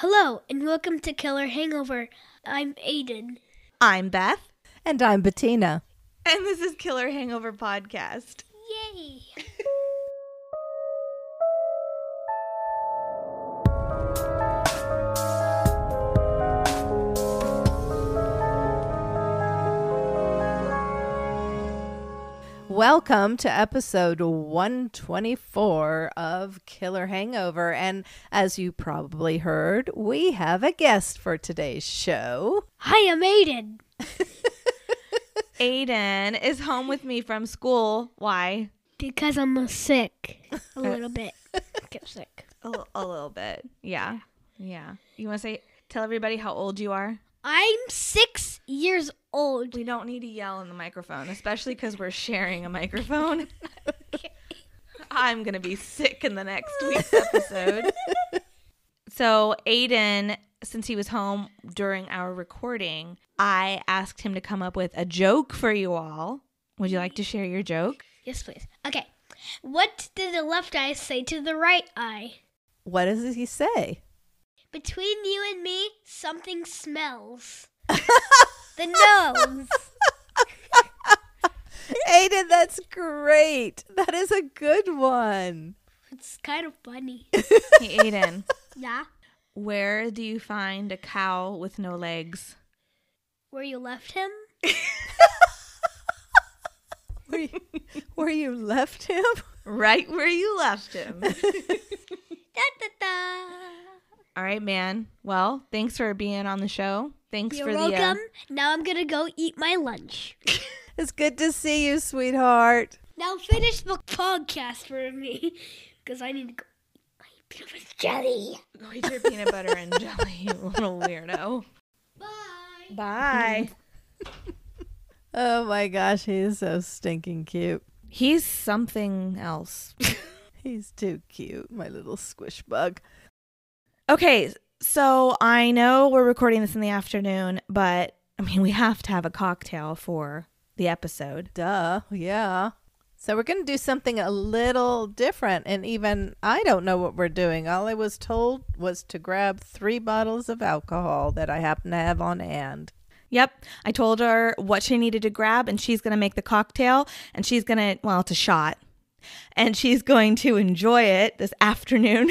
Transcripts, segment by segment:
Hello, and welcome to Killer Hangover. I'm Aiden. I'm Beth. And I'm Bettina. And this is Killer Hangover Podcast. Yay! Welcome to episode 124 of Killer Hangover. And as you probably heard, we have a guest for today's show. Hi, I'm Aiden. Aiden is home with me from school. Why? Because I'm sick. A little bit. Get sick. A little bit. Yeah. You want to tell everybody how old you are? I'm 6 years old. We don't need to yell in the microphone, especially because we're sharing a microphone. Okay. I'm going to be sick in the next week's episode. So Aiden, since he was home during our recording, I asked him to come up with a joke for you all. Would you like to share your joke? Yes, please. Okay. What did the left eye say to the right eye? What does he say? Between you and me, something smells. The nose. Aiden, that's great. That is a good one. It's kind of funny. Hey, Aiden, Yeah? where do you find a cow with no legs? Where you left him? Where you left him? Right where you left him. Da, da, da. All right, man. Well, thanks for being on the show. Thanks You're for welcome. Now I'm going to go eat my lunch. It's good to see you, sweetheart. Now finish the podcast for me, because I need to go eat my peanut butter jelly. Go eat your peanut butter and jelly, you little weirdo. Bye. Bye. Oh my gosh, he is so stinking cute. He's something else. He's too cute, my little squish bug. Okay, so I know we're recording this in the afternoon, but I mean, we have to have a cocktail for the episode. Duh, yeah. So we're going to do something a little different, and even I don't know what we're doing. All I was told was to grab 3 bottles of alcohol that I happen to have on hand. Yep, I told her what she needed to grab, and she's going to make the cocktail, and she's going to, well, it's a shot, and she's going to enjoy it this afternoon.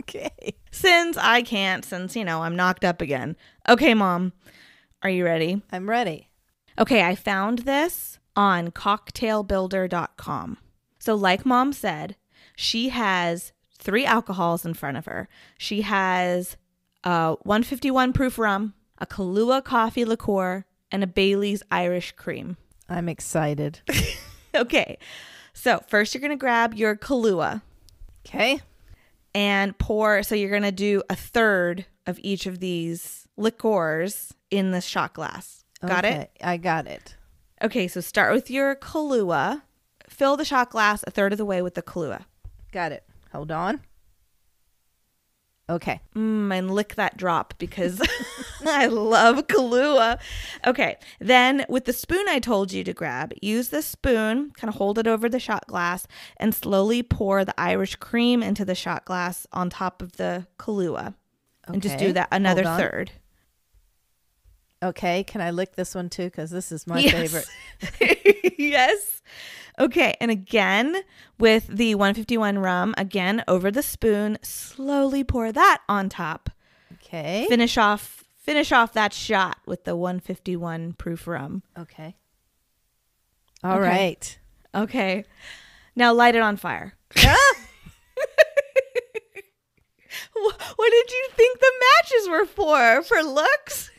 Okay. Since I'm knocked up again. Okay, Mom, are you ready? I'm ready. Okay, I found this on cocktailbuilder.com. So like Mom said, she has 3 alcohols in front of her. She has a 151 proof rum, a Kahlua coffee liqueur, and a Bailey's Irish cream. I'm excited. Okay, so first you're going to grab your Kahlua. Okay. And pour, so you're going to do a third of each of these liqueurs in the shot glass. Got it? I got it. Okay, so start with your Kahlua. Fill the shot glass a third of the way with the Kahlua. Got it. Hold on. Okay. And lick that drop because I love Kahlua. Okay, then with the spoon I told you to grab, use the spoon, kind of hold it over the shot glass, and slowly pour the Irish cream into the shot glass on top of the Kahlua. And just do that another third. Okay, can I lick this one too? Because this is my Yes. favorite. Yes. Okay, and again with the 151 rum, again over the spoon, slowly pour that on top. Okay. Finish off that shot with the 151 proof rum. Okay. All right. Okay. Now light it on fire. What did you think the matches were for? For looks?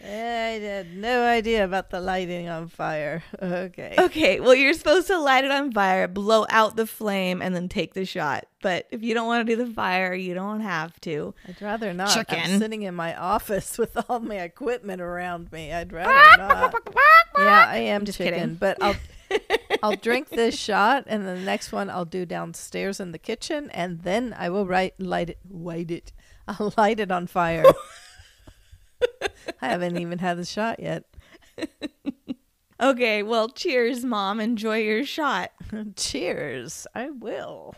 I had no idea about the lighting on fire. Okay. Okay, well, you're supposed to light it on fire, blow out the flame, and then take the shot. But if you don't want to do the fire, you don't have to. I'd rather not. Chicken. I'm sitting in my office with all my equipment around me. I'd rather not. Yeah, I am just chicken, kidding. but I'll drink this shot, and the next one I'll do downstairs in the kitchen, and then I will light it. I'll light it on fire. I haven't even had the shot yet. Okay, well, cheers, Mom. Enjoy your shot. Cheers. I will.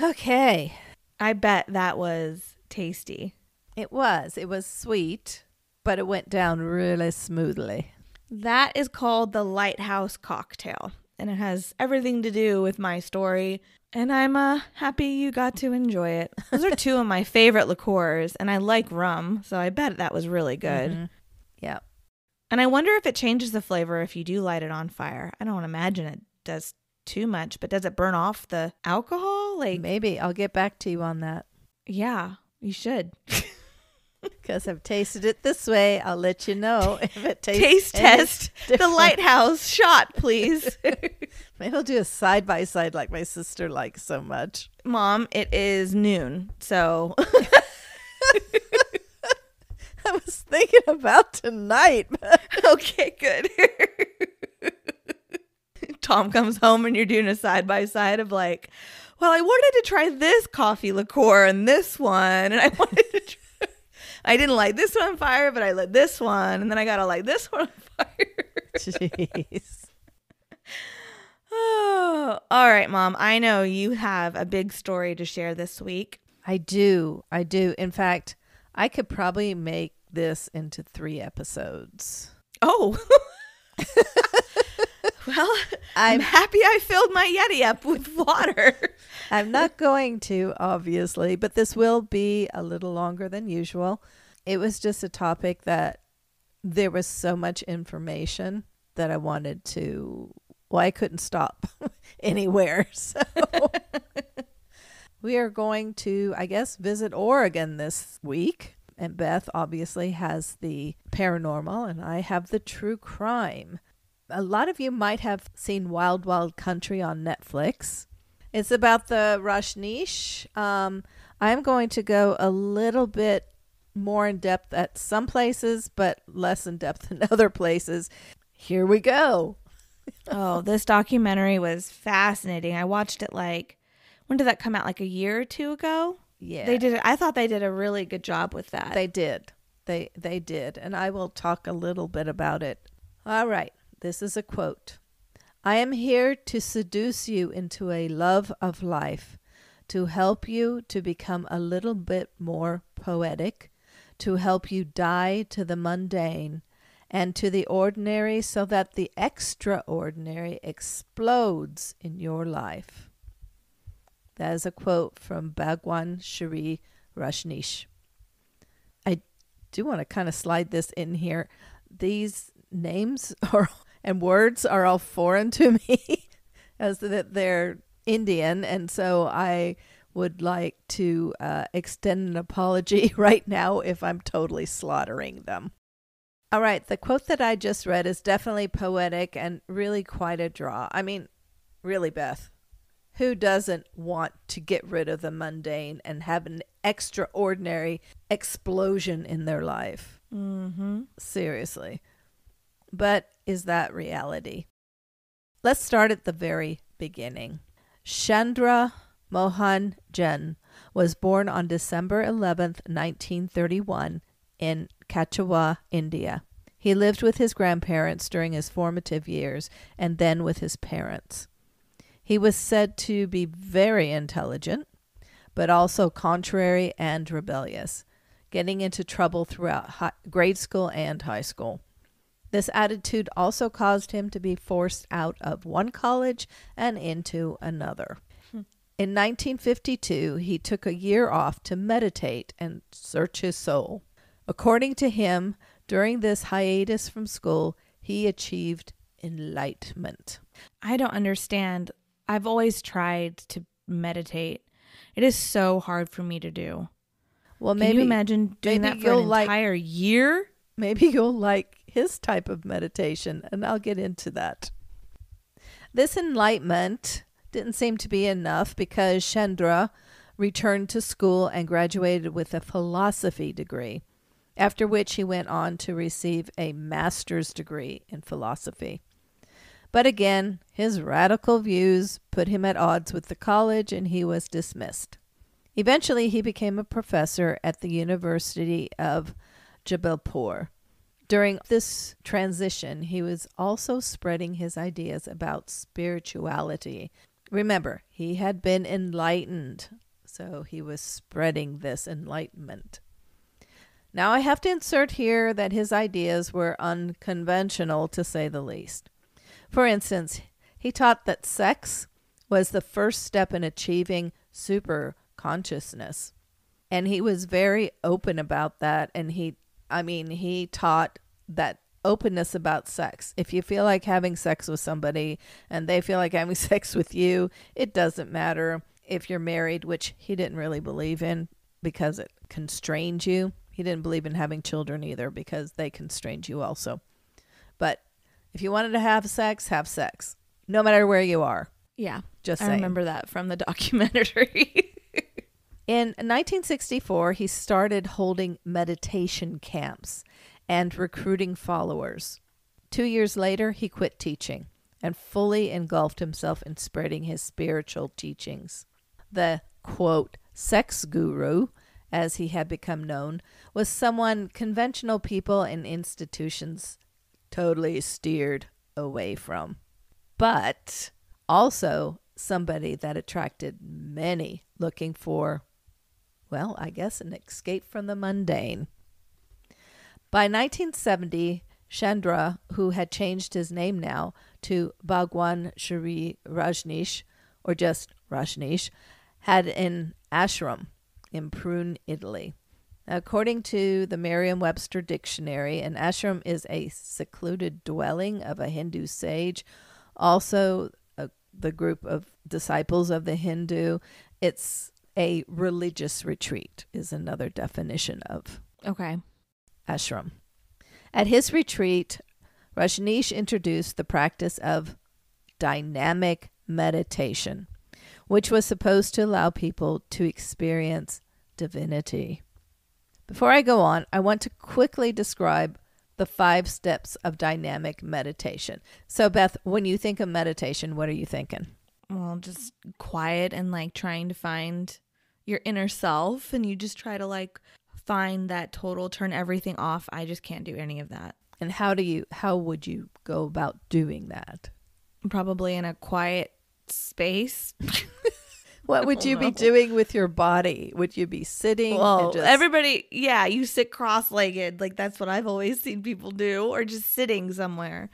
Okay. I bet that was tasty. It was sweet, but it went down really smoothly. That is called the Lighthouse cocktail, and it has everything to do with my story, and I'm happy you got to enjoy it. Those are two of my favorite liqueurs, and I like rum, so I bet that was really good. Mm-hmm. Yeah. And I wonder if it changes the flavor if you do light it on fire. I don't imagine it does too much, but does it burn off the alcohol? Maybe I'll get back to you on that. Yeah, you should. Because I've tasted it this way. I'll let you know if it tastes Taste test the different. Lighthouse shot, please. Maybe I'll do a side by side like my sister likes so much. Mom, it is noon, so I was thinking about tonight. okay, good. Tom comes home and you're doing a side by side of like, well, I wanted to try this coffee liqueur and this one, and I wanted to try. I didn't light this one on fire, but I lit this one, and then I gotta light this one on fire. Jeez. Oh, all right, Mom. I know you have a big story to share this week. I do. In fact, I could probably make this into 3 episodes. Oh. Well, I'm happy I filled my Yeti up with water. I'm not going to, obviously, but this will be a little longer than usual. It was just a topic that there was so much information that I wanted to, well, I couldn't stop anywhere. So we are going to, I guess, visit Oregon this week. And Beth obviously has the paranormal, and I have the true crime. A lot of you might have seen Wild Wild Country on Netflix. It's about the Rajneesh. I'm going to go a little bit more in depth at some places, but less in depth in other places. Here we go. Oh, this documentary was fascinating. I watched it when did that come out? Like a year or two ago? Yeah. They did it. I thought they did a really good job with that. They did. They did. And I will talk a little bit about it. All right. This is a quote. I am here to seduce you into a love of life, to help you to become a little bit more poetic, to help you die to the mundane and to the ordinary so that the extraordinary explodes in your life. That is a quote from Bhagwan Shri Rajneesh. I do want to kind of slide this in here. These names and words are all foreign to me as that they're Indian, and so I would like to extend an apology right now if I'm totally slaughtering them. All right, the quote that I just read is definitely poetic and really quite a draw. I mean, really, Beth, who doesn't want to get rid of the mundane and have an extraordinary explosion in their life? Mm-hmm. Seriously. But is that reality? Let's start at the very beginning. Chandra Mohan Jain was born on December 11th, 1931 in Kachua, India. He lived with his grandparents during his formative years and then with his parents. He was said to be very intelligent, but also contrary and rebellious, getting into trouble throughout grade school and high school. This attitude also caused him to be forced out of one college and into another. In 1952, he took a year off to meditate and search his soul. According to him, during this hiatus from school, he achieved enlightenment. I don't understand. I've always tried to meditate. It is so hard for me to do. Well, Can you imagine doing that for an entire year? Maybe you'll like his type of meditation, and I'll get into that. This enlightenment didn't seem to be enough because Chandra returned to school and graduated with a philosophy degree, after which he went on to receive a master's degree in philosophy. But again, his radical views put him at odds with the college, and he was dismissed. Eventually, he became a professor at the University of Jabalpur. During this transition, he was also spreading his ideas about spirituality, Remember, he had been enlightened, so he was spreading this enlightenment. Now I have to insert here that his ideas were unconventional, to say the least. For instance, he taught that sex was the first step in achieving super consciousness. And he was very open about that. And he taught that openness about sex. If you feel like having sex with somebody and they feel like having sex with you, it doesn't matter if you're married, which he didn't really believe in because it constrained you. He didn't believe in having children either because they constrained you also. But if you wanted to have sex, no matter where you are. Yeah. Just I saying. remember that from the documentary. In 1964, he started holding meditation camps and recruiting followers. 2 years later, he quit teaching and fully engulfed himself in spreading his spiritual teachings. The, quote, sex guru, as he had become known, was someone conventional people and institutions totally steered away from. But also somebody that attracted many looking for, well, I guess an escape from the mundane. By 1970, Chandra, who had changed his name now to Bhagwan Shri Rajneesh, or just Rajneesh, had an ashram in Prune, Italy. According to the Merriam-Webster Dictionary, an ashram is a secluded dwelling of a Hindu sage. Also, the group of disciples of the Hindu. It's a religious retreat is another definition of Okay. ashram. At his retreat, Rajneesh introduced the practice of dynamic meditation, which was supposed to allow people to experience divinity. Before I go on, I want to quickly describe the 5 steps of dynamic meditation. So, Beth, when you think of meditation, what are you thinking? Well, just quiet and like trying to find your inner self, and you just try to like find that total, turn everything off. I just can't do any of that. And how would you go about doing that? Probably in a quiet space. What would you be doing with your body? Would you be sitting? Well, everybody, yeah, you sit cross-legged. Like that's what I've always seen people do, or just sitting somewhere.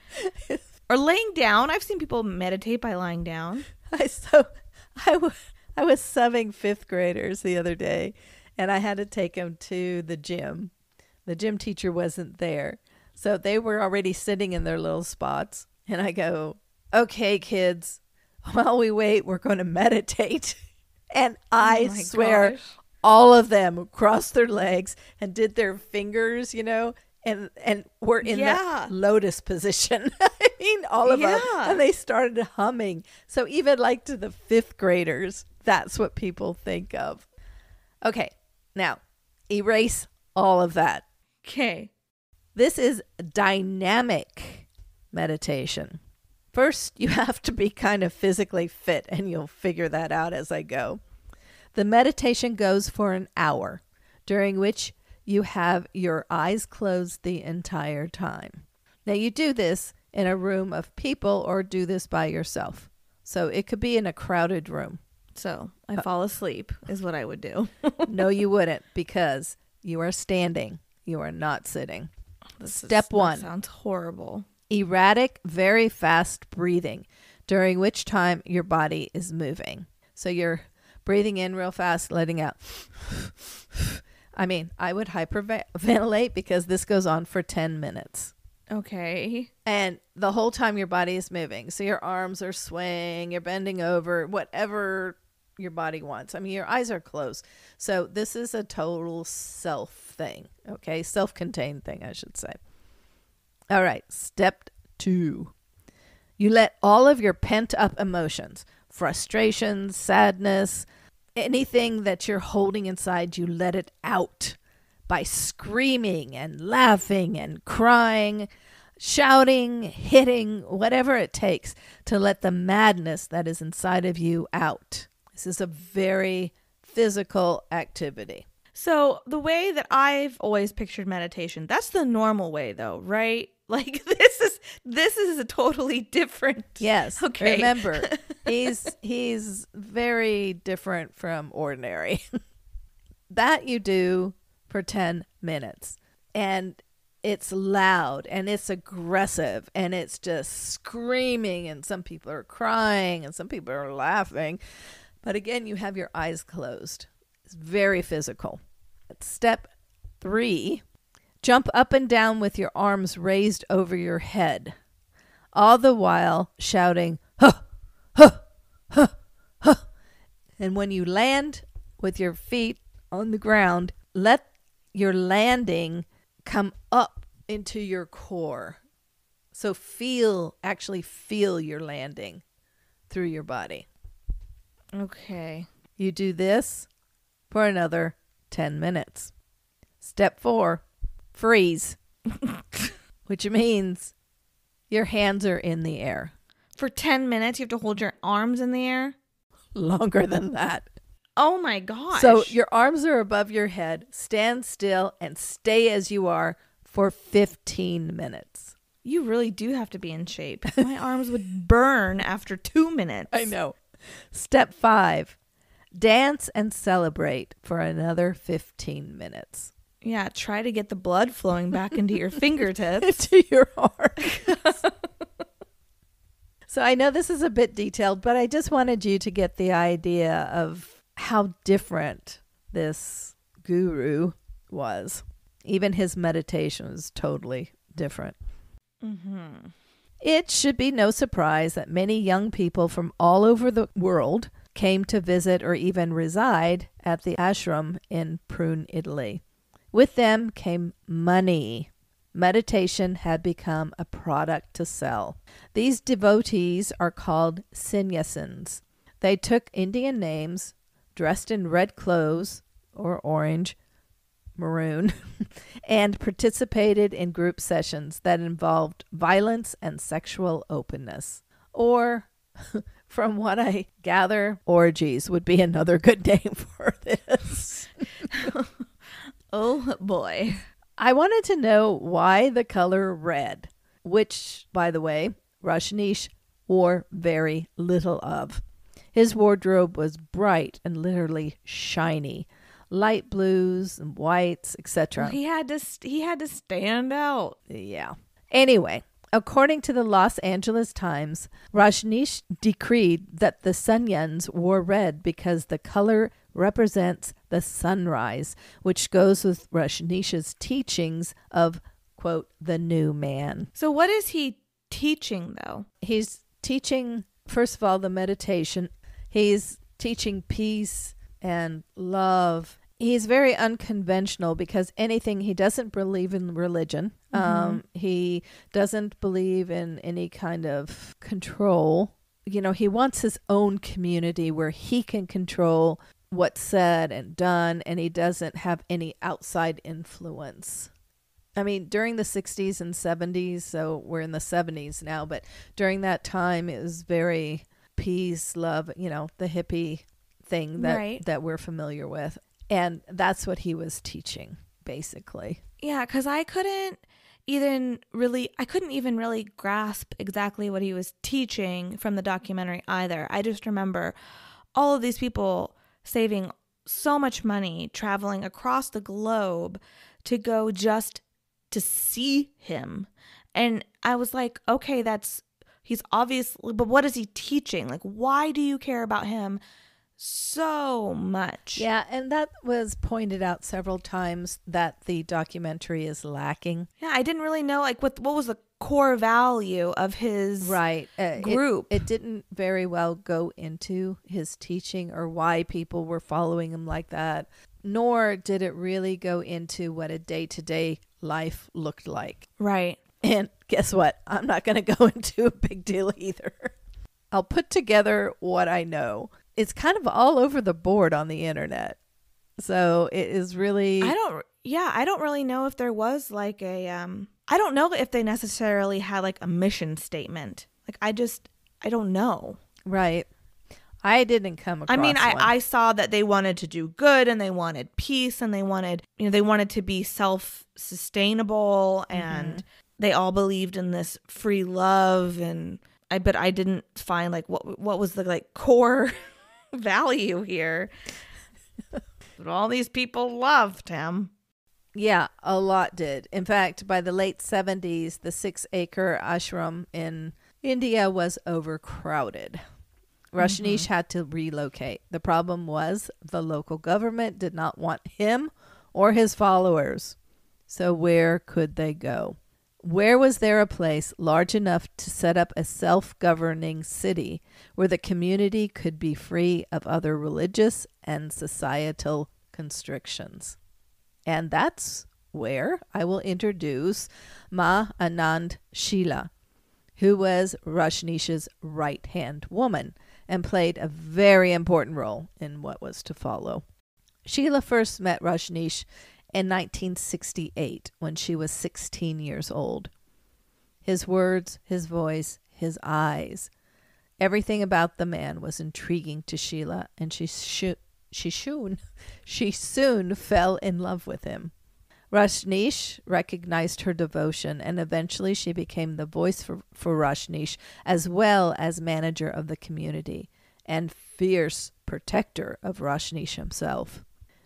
Or laying down. I've seen people meditate by lying down. I was subbing 5th graders the other day, and I had to take them to the gym. The gym teacher wasn't there. So they were already sitting in their little spots. And I go, okay, kids, while we wait, we're going to meditate. And I swear, all of them crossed their legs and did their fingers, and were in the lotus position. I mean, all of them. And they started humming. So even like to the 5th graders, that's what people think of. Okay, now erase all of that. Okay. This is dynamic meditation. First, you have to be kind of physically fit, and you'll figure that out as I go. The meditation goes for an hour, during which you have your eyes closed the entire time. Now, you do this in a room of people or do this by yourself. So it could be in a crowded room. So I fall asleep is what I would do. No, you wouldn't, because you are standing. You are not sitting. Step 1. That sounds horrible. Erratic, very fast breathing, during which time your body is moving. So you're breathing in real fast, letting out. I mean, I would hyperventilate because this goes on for 10 minutes. Okay. And the whole time your body is moving. So your arms are swaying, you're bending over, whatever your body wants. I mean, your eyes are closed. So this is a total self thing. Okay. Self-contained thing, I should say. All right. Step 2. You let all of your pent up emotions, frustration, sadness, anything that you're holding inside, you let it out by screaming and laughing and crying, shouting, hitting, whatever it takes to let the madness that is inside of you out. This is a very physical activity. So the way that I've always pictured meditation, that's the normal way though, right? Like this is a totally different. Yes. Okay. Remember, He's very different from ordinary. That you do for 10 minutes. And it's loud and it's aggressive and it's just screaming, and some people are crying and some people are laughing. But again, you have your eyes closed. It's very physical. Step 3, jump up and down with your arms raised over your head, all the while shouting, huh, huh, huh, huh. And when you land with your feet on the ground, let your landing come up into your core. So actually feel your landing through your body. Okay. You do this for another 10 minutes. Step 4, freeze, which means your hands are in the air. For 10 minutes, you have to hold your arms in the air? Longer than that. Oh my gosh. So your arms are above your head, stand still, and stay as you are for 15 minutes. You really do have to be in shape. My arms would burn after 2 minutes. I know. Step 5, dance and celebrate for another 15 minutes. Yeah, try to get the blood flowing back into your fingertips. To your arms. So I know this is a bit detailed, but I just wanted you to get the idea of how different this guru was. Even his meditation was totally different. Mm-hmm. It should be no surprise that many young people from all over the world came to visit or even reside at the ashram in Prune, Italy. With them came money. Meditation had become a product to sell. These devotees are called sannyasins. They took Indian names, dressed in red clothes, or orange, maroon, and participated in group sessions that involved violence and sexual openness. Or, from what I gather, orgies would be another good name for this. Oh boy. I wanted to know why the color red, which, by the way, Rajneesh wore very little of. His wardrobe was bright and literally shiny, light blues and whites, etc. Well, he had to stand out. Yeah. Anyway, according to the Los Angeles Times, Rajneesh decreed that the sannyans wore red because the color represents the sunrise, which goes with Rajneesh's teachings of, quote, the new man. So what is he teaching, though? He's teaching, first of all, the meditation. He's teaching peace and love. He's very unconventional because he doesn't believe in religion. Mm-hmm. He doesn't believe in any kind of control. You know, he wants his own community where he can control what's said and done, and he doesn't have any outside influence. I mean, during the 60s and 70s, so we're in the 70s now, but during that time it was very peace, love, you know, the hippie thing that we're familiar with. And that's what he was teaching, basically. Yeah, because I couldn't even really grasp exactly what he was teaching from the documentary either. I just remember all of these people saving so much money, traveling across the globe to go just to see him. And I was like, okay, he's obviously, but what is he teaching? Like, why do you care about him so much? Yeah, and that was pointed out several times that the documentary is lacking. Yeah, I didn't really know, like, what was the core value of his group. It didn't very well go into his teaching or why people were following him like that, nor did it really go into what a day-to-day life looked like. Right. And guess what? I'm not going to go into a big deal either. I'll put together what I know. It's kind of all over the board on the internet. So it is really... I don't really know if there was like I don't know if they necessarily had like a mission statement. Like I don't know. Right. I didn't come across one. I saw that they wanted to do good and they wanted peace and they wanted to be self-sustainable and they all believed in this free love, and but I didn't find like what was the like core value here. But all these people loved him. Yeah, a lot did. In fact, by the late 70s, the 6-acre ashram in India was overcrowded. Rajneesh had to relocate. The problem was the local government did not want him or his followers. So where could they go? Where was there a place large enough to set up a self-governing city where the community could be free of other religious and societal constrictions? And that's where I will introduce Ma Anand Sheela, who was Rajneesh's right-hand woman and played a very important role in what was to follow. Sheela first met Rajneesh in 1968 when she was 16 years old. His words, his voice, his eyes, everything about the man was intriguing to Sheela, and she soon fell in love with him. Rajneesh recognized her devotion, and eventually she became the voice for Rajneesh, as well as manager of the community and fierce protector of Rajneesh himself.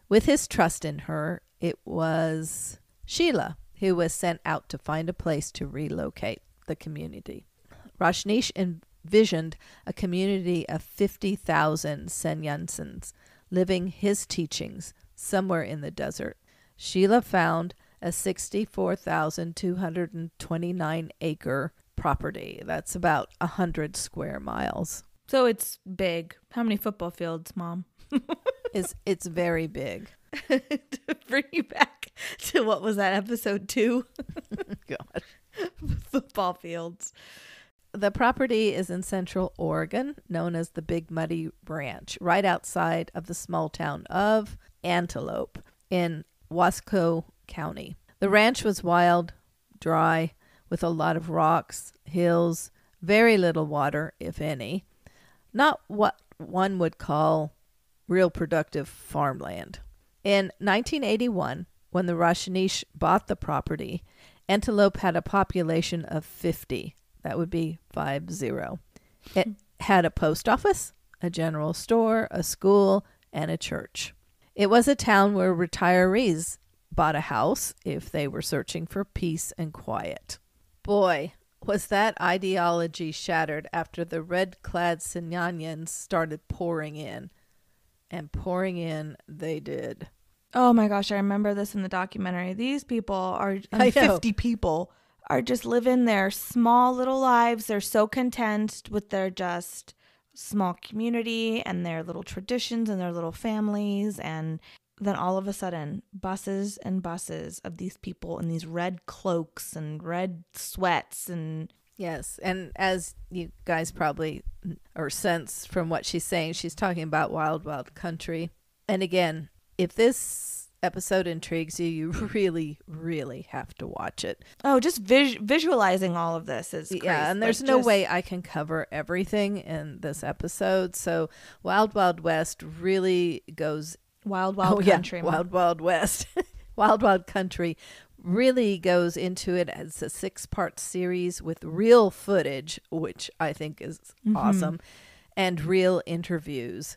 With his trust in her, it was Sheela who was sent out to find a place to relocate the community. Rajneesh envisioned a community of 50,000 sannyasins living his teachings somewhere in the desert. Sheela found a 64,229-acre property. That's about 100 square miles. So it's big. How many football fields, Mom? It's very big. To bring you back to what was that, episode 2? God. Football fields. The property is in Central Oregon, known as the Big Muddy Ranch, right outside of the small town of Antelope in Wasco County. The ranch was wild, dry, with a lot of rocks, hills, very little water, if any. Not what one would call real productive farmland. In 1981, when the Rajneesh bought the property, Antelope had a population of 50. That would be 50. It had a post office, a general store, a school, and a church. It was a town where retirees bought a house if they were searching for peace and quiet. Boy, was that ideology shattered after the red-clad Sannyasins started pouring in. And pouring in they did. Oh my gosh, I remember this in the documentary. These people are, I know. 50 people, are just living their small little lives. They're so content with their just small community and their little traditions and their little families. And then all of a sudden, buses and buses of these people in these red cloaks and red sweats. And Yes, and as you guys probably or sense from what she's saying, she's talking about wild, wild country. And again, if this episode intrigues you, you really, really have to watch it. oh, just visualizing all of this is crazy. Yeah, and there's no way I can cover everything in this episode. So Wild, Wild West really goes... Wild, wild country. Yeah, Wild, Wild West. Wild, Wild Country really goes into it as a 6-part series with real footage, which I think is awesome, and real interviews.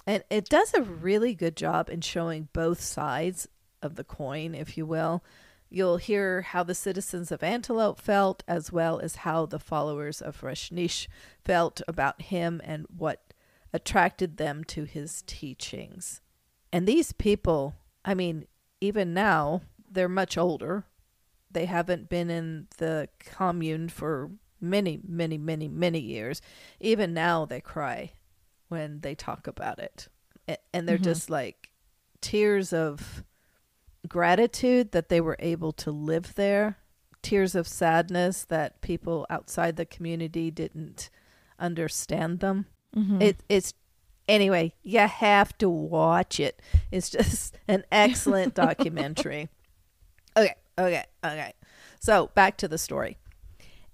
And it does a really good job in showing both sides of the coin, if you will. You'll hear how the citizens of Antelope felt, as well as how the followers of Rajneesh felt about him and what attracted them to his teachings. And these people, I mean, even now, they're much older. They haven't been in the commune for many, many, many, many years. Even now, they cry when they talk about it. And they're just like tears of gratitude that they were able to live there. Tears of sadness that people outside the community didn't understand them. It's anyway, you have to watch it. It's just an excellent documentary. Okay. So back to the story.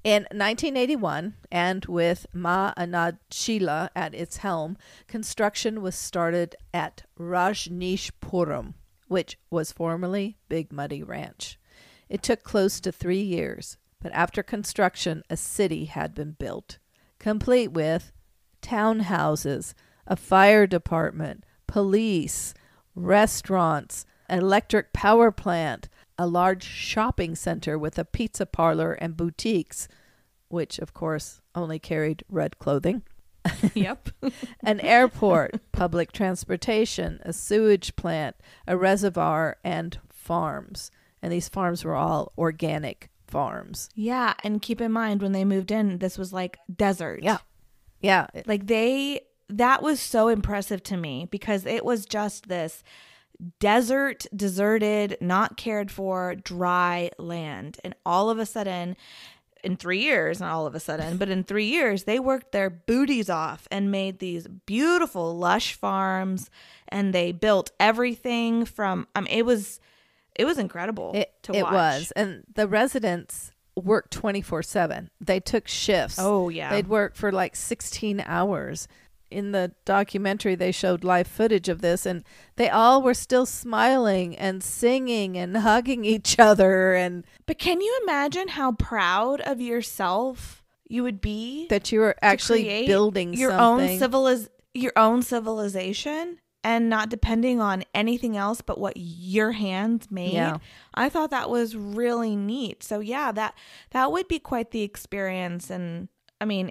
In 1981, and with Ma Anand Sheela at its helm, construction was started at Rajneeshpuram, which was formerly Big Muddy Ranch. It took close to 3 years, but after construction, a city had been built. complete with townhouses, a fire department, police, restaurants, electric power plant, a large shopping center with a pizza parlor and boutiques, which of course only carried red clothing. Yep. An airport, public transportation, a sewage plant, a reservoir, and farms. And these farms were all organic farms. Yeah, and keep in mind when they moved in, this was like desert. Yeah. Yeah. Like that was so impressive to me because it was just this desert, deserted, not cared for, dry land. And all of a sudden, in 3 years, not all of a sudden, but in 3 years, they worked their booties off and made these beautiful, lush farms. And they built everything from, it was incredible to watch. It was. And the residents worked 24/7. They took shifts. Oh, yeah. They'd work for like 16 hours. In the documentary, they showed live footage of this, and they all were still smiling and singing and hugging each other. But can you imagine how proud of yourself you would be That you were actually building your something. your own civilization and not depending on anything else but what your hands made? Yeah. I thought that was really neat. So yeah, that would be quite the experience. And I mean,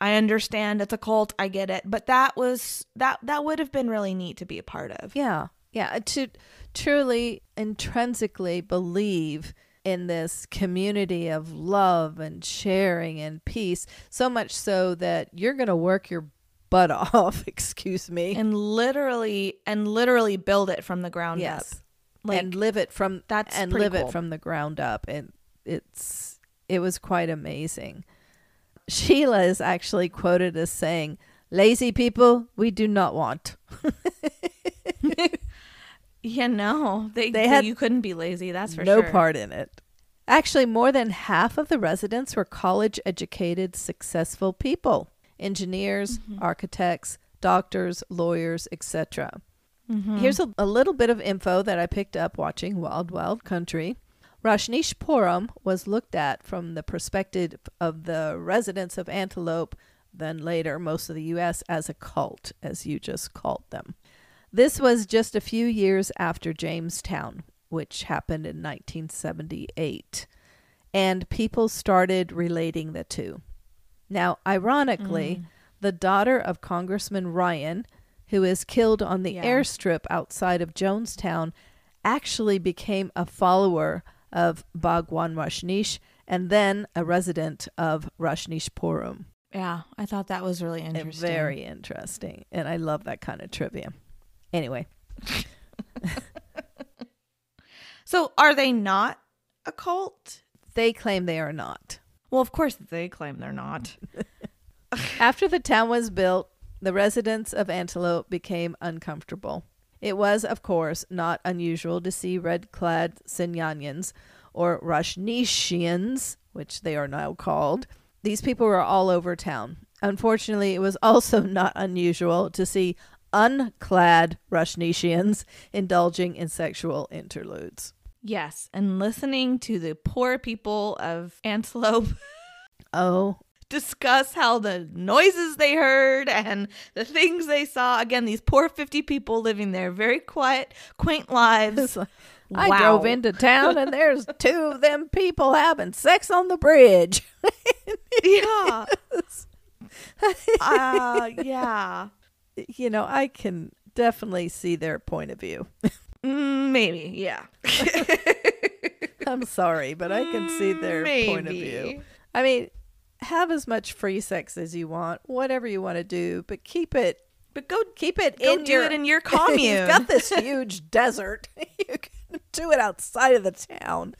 I understand it's a cult, I get it, but that would have been really neat to be a part of. Yeah. Yeah. To truly intrinsically believe in this community of love and sharing and peace, so much so that you're going to work your butt off, excuse me. And literally build it from the ground up. Like, and live it from pretty cool. it from the ground up. And it was quite amazing. Sheela is actually quoted as saying, "Lazy people, we do not want." Yeah, no. You couldn't be lazy, that's for no sure. part in it. Actually, more than half of the residents were college-educated, successful people. Engineers, architects, doctors, lawyers, etc. Here's a little bit of info that I picked up watching Wild Wild Country. Rajneeshpuram was looked at from the perspective of the residents of Antelope, then later most of the U.S., as a cult, as you just called them. This was just a few years after Jamestown, which happened in 1978, and people started relating the two. Now, ironically, the daughter of Congressman Ryan, who is killed on the airstrip outside of Jonestown, actually became a follower of Bhagwan Rajneesh and then a resident of Rajneeshpuram. Yeah, I thought that was really interesting. Very interesting. And I love that kind of trivia. Anyway. So are they not a cult? They claim they are not. Well, of course they claim they're not. After the town was built, the residents of Antelope became uncomfortable. It was, of course, not unusual to see red-clad Sinyanyans, or Rajneeshians, which they are now called. These people were all over town. Unfortunately, it was also not unusual to see unclad Rajneeshians indulging in sexual interludes. Yes, and listening to the poor people of Antelope discuss how the noises they heard and the things they saw. Again, these poor 50 people living their very quiet, quaint lives. I drove into town and there's two of them people having sex on the bridge. Yeah. Yeah. You know, I can definitely see their point of view. Maybe, yeah. I'm sorry, but I can see their point of view. I mean, have as much free sex as you want, whatever you want to do, but keep it. But go keep it go in do it in your commune. You've got this huge desert. You can do it outside of the town.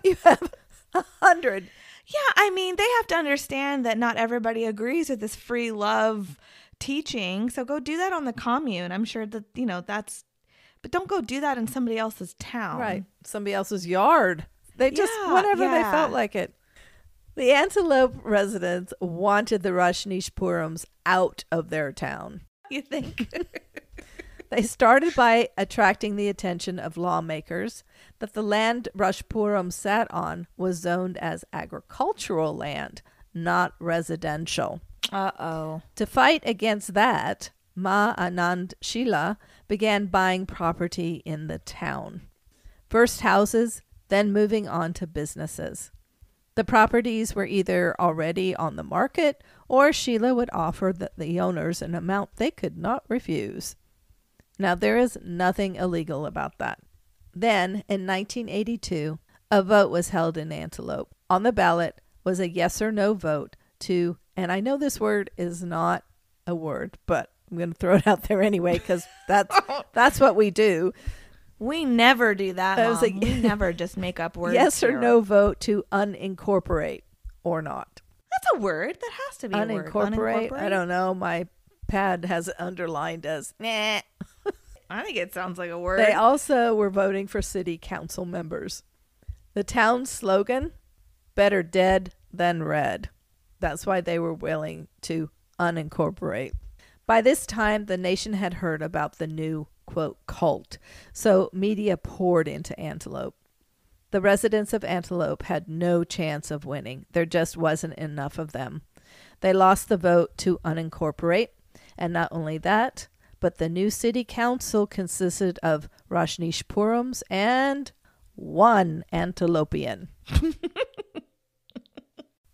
You have 100. Yeah, I mean, they have to understand that not everybody agrees with this free love teaching. So go do that on the commune. I'm sure that, that's, but don't go do that in somebody else's town. Right. Somebody else's yard. They just, whenever they felt like it. The Antelope residents wanted the Rajneeshpurams out of their town. You think? They started by attracting the attention of lawmakers that the land Rajpuram sat on was zoned as agricultural land, not residential. Uh-oh. To fight against that, Ma Anand Sheela began buying property in the town. First houses, then moving on to businesses. The properties were either already on the market, or Sheela would offer the owners an amount they could not refuse. Now, there is nothing illegal about that. Then, in 1982, a vote was held in Antelope. On the ballot was a yes or no vote to, and I know this word is not a word, but I'm going to throw it out there anyway because that's what we do. We never do that, I Mom. was like, We never just make up words. Yes or here. no vote to unincorporate or not. That's a word. That has to be a word. Unincorporate? I don't know. My pad has it underlined as nah. I think it sounds like a word. They also were voting for city council members. The town's slogan, better dead than red. That's why they were willing to unincorporate. By this time, the nation had heard about the new, quote, cult. So media poured into Antelope. The residents of Antelope had no chance of winning. There just wasn't enough of them. They lost the vote to unincorporate. And not only that, but the new city council consisted of Rajneeshpurams and one Antelopian.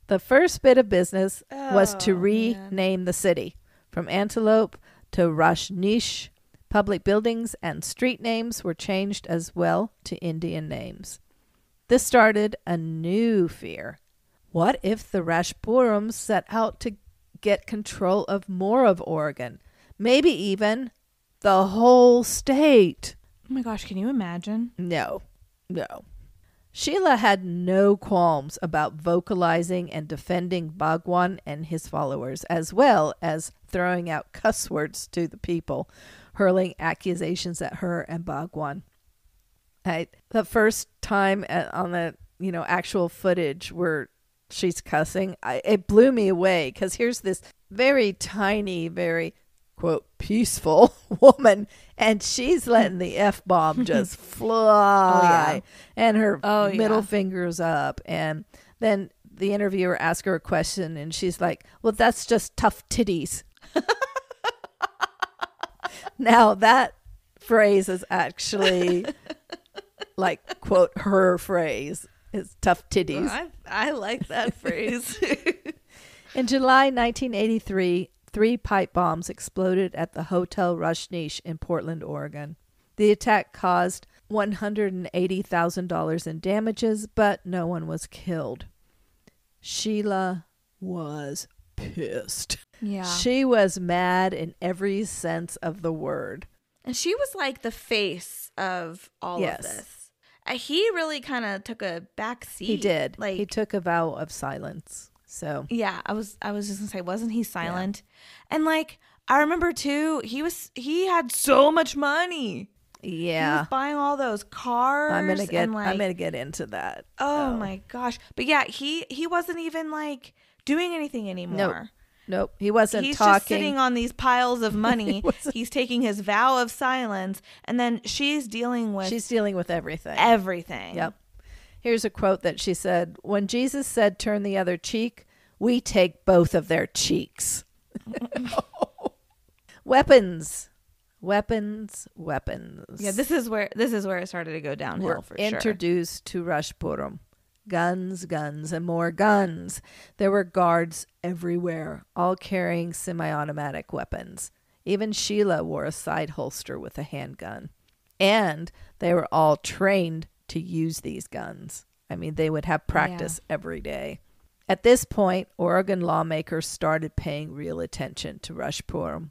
The first bit of business was to rename the city. From Antelope to Rajneesh. Public buildings and street names were changed as well to Indian names. This started a new fear. What if the Rajneeshpurams set out to get control of more of Oregon? Maybe even the whole state. Oh my gosh, can you imagine? No. Sheela had no qualms about vocalizing and defending Bhagwan and his followers, as well as throwing out cuss words to the people, hurling accusations at her and Bhagwan. The first time on the actual footage where she's cussing, it blew me away because here's this very tiny, very quote peaceful woman, and she's letting the F-bomb just fly, and her middle finger's up, and then the interviewer asked her a question, and she's like, "Well, that's just tough titties." Now that phrase is actually like quote her phrase. It's tough titties. Well, I like that phrase. In July 1983, 3 pipe bombs exploded at the Hotel Rajneesh in Portland, Oregon. The attack caused $180,000 in damages, but no one was killed. Sheela was pissed. Yeah. She was mad in every sense of the word. And she was like the face of all of this. He really kind of took a back seat. He did. Like, he took a vow of silence. So yeah, I was just gonna say, wasn't he silent? Yeah. And like, I remember too, he had so much money. Yeah, he was buying all those cars. I'm gonna get into that. Oh my gosh! But yeah, he wasn't even like doing anything anymore. Nope. He wasn't He's talking. just sitting on these piles of money. He's taking his vow of silence, and then she's dealing with everything. Everything. Yep. Here's a quote that she said: "When Jesus said, 'Turn the other cheek,' we take both of their cheeks." Weapons. Yeah, this is where it started to go downhill. Were for introduced to Rajneeshpuram. Guns, and more guns. There were guards everywhere, all carrying semi-automatic weapons. Even Sheela wore a side holster with a handgun. And they were all trained to use these guns. I mean, they would have practice every day. At this point, Oregon lawmakers started paying real attention to Rajneeshpuram.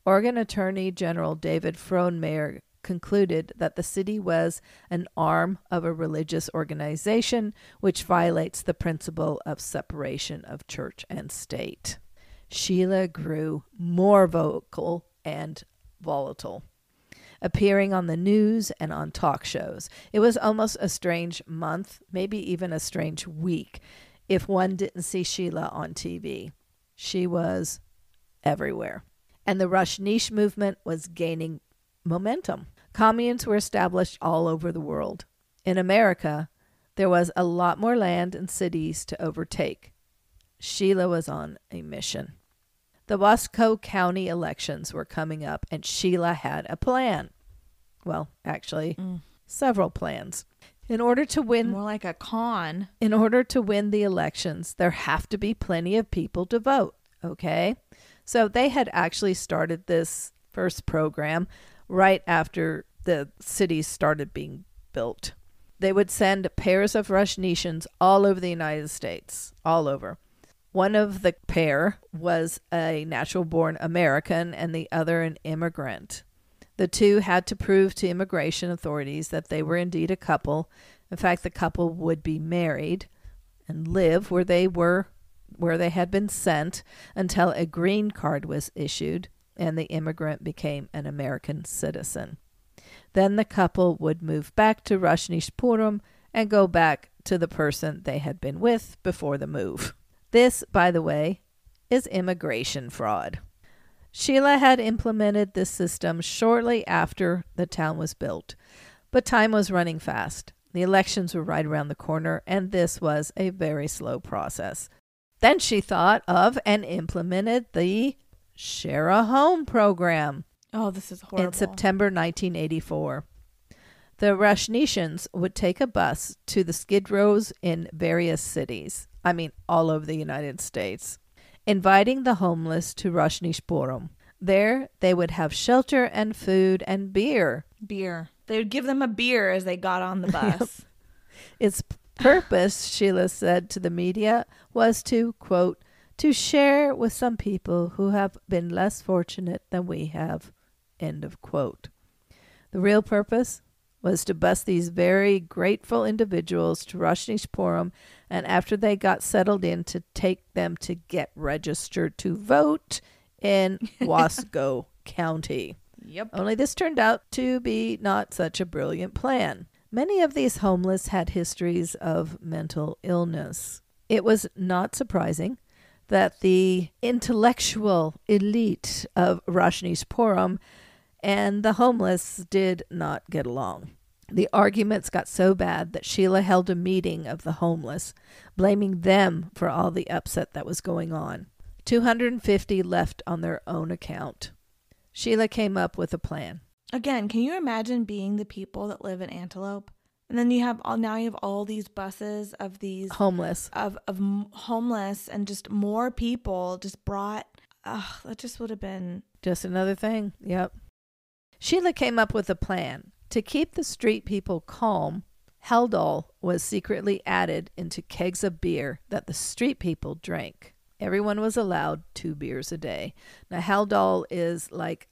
Oregon Attorney General David Frohnmayer concluded that the city was an arm of a religious organization which violates the principle of separation of church and state. Sheela grew more vocal and volatile, appearing on the news and on talk shows. It was almost a strange month, maybe even a strange week, if one didn't see Sheela on TV. She was everywhere. And the Rajneesh movement was gaining momentum. Communes were established all over the world. In America, there was a lot more land and cities to overtake. Sheela was on a mission. The Wasco County elections were coming up, and Sheela had a plan. Well, actually, several plans. In order to win More like a con. In order to win the elections, there have to be plenty of people to vote, okay? So they had actually started this first program right after the cities started being built. They would send pairs of Rajneeshans all over the United States, all over. One of the pair was a natural-born American and the other an immigrant. The two had to prove to immigration authorities that they were indeed a couple. In fact, the couple would be married and live where they had been sent until a green card was issued and the immigrant became an American citizen. Then the couple would move back to Rajneeshpuram and go back to the person they had been with before the move. This, by the way, is immigration fraud. Sheela had implemented this system shortly after the town was built, but time was running fast. The elections were right around the corner, and this was a very slow process. Then she thought of and implemented the Share a Home program. Oh, this is horrible. In September 1984. The Rajneeshans would take a bus to the skid rows in various cities, all over the United States, inviting the homeless to Rajneeshpuram. There, they would have shelter and food and beer. Beer. They would give them a beer as they got on the bus. Its purpose, Sheela said to the media, was to, quote, to share with some people who have been less fortunate than we have, end of quote. The real purpose was to bus these very grateful individuals to Rajneeshpuram, and after they got settled in, to take them to get registered to vote in Wasco County. Yep. Only this turned out to be not such a brilliant plan. Many of these homeless had histories of mental illness. It was not surprising that the intellectual elite of Rajneeshpuram and the homeless did not get along. The arguments got so bad that Sheela held a meeting of the homeless, blaming them for all the upset that was going on. 250 left on their own account. Sheela came up with a plan. Again, can you imagine being the people that live in Antelope? And then you have all these buses of these Homeless. of homeless, and just more people just brought. That just would have been Just another thing. Yep. Sheela came up with a plan. To keep the street people calm, Haldol was secretly added into kegs of beer that the street people drank. Everyone was allowed 2 beers a day. Now, Haldol is like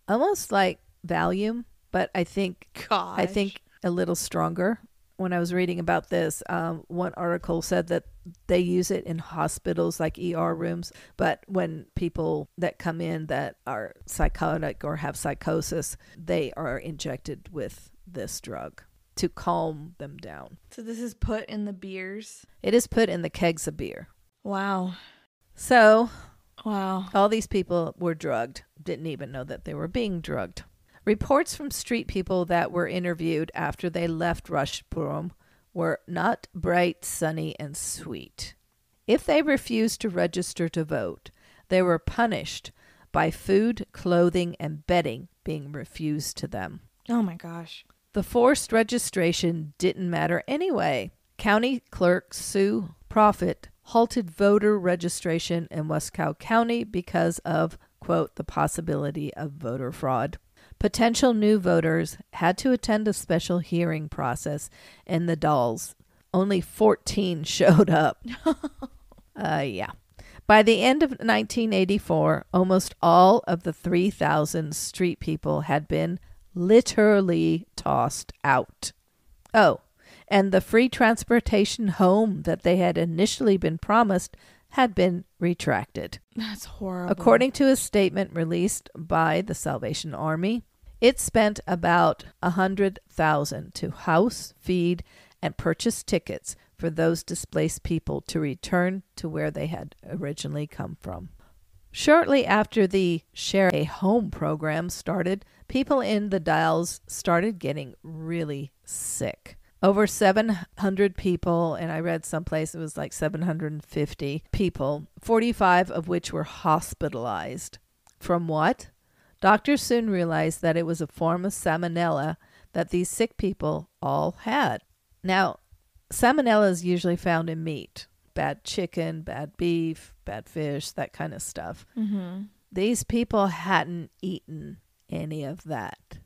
almost like Valium, but I think a little stronger. When I was reading about this, one article said that they use it in hospitals like ER rooms, but when people that come in that are psychotic or have psychosis, they are injected with this drug to calm them down. So this is put in the beers. It is put in the kegs of beer. Wow. So, Wow. all these people were drugged, didn't even know that they were being drugged. Reports from street people that were interviewed after they left Rajneeshpuram were not bright, sunny, and sweet. If they refused to register to vote, they were punished by food, clothing, and bedding being refused to them. Oh my gosh. The forced registration didn't matter anyway. County Clerk Sue Profit halted voter registration in Wasco County because of, quote, the possibility of voter fraud. Potential new voters had to attend a special hearing process in the Dalles. Only 14 showed up. Yeah. By the end of 1984, almost all of the 3,000 street people had been literally tossed out. Oh, and the free transportation home that they had initially been promised had been retracted. That's horrible. According to a statement released by the Salvation Army, it spent about $100,000 to house, feed, and purchase tickets for those displaced people to return to where they had originally come from. Shortly after the Share a Home program started, people in the Dalles started getting really sick. Over 700 people, and I read someplace it was like 750 people, 45 of which were hospitalized. From what? Doctors soon realized that it was a form of salmonella that these sick people all had. Now, salmonella is usually found in meat. Bad chicken, bad beef, bad fish, that kind of stuff. Mm-hmm. These people hadn't eaten any of that.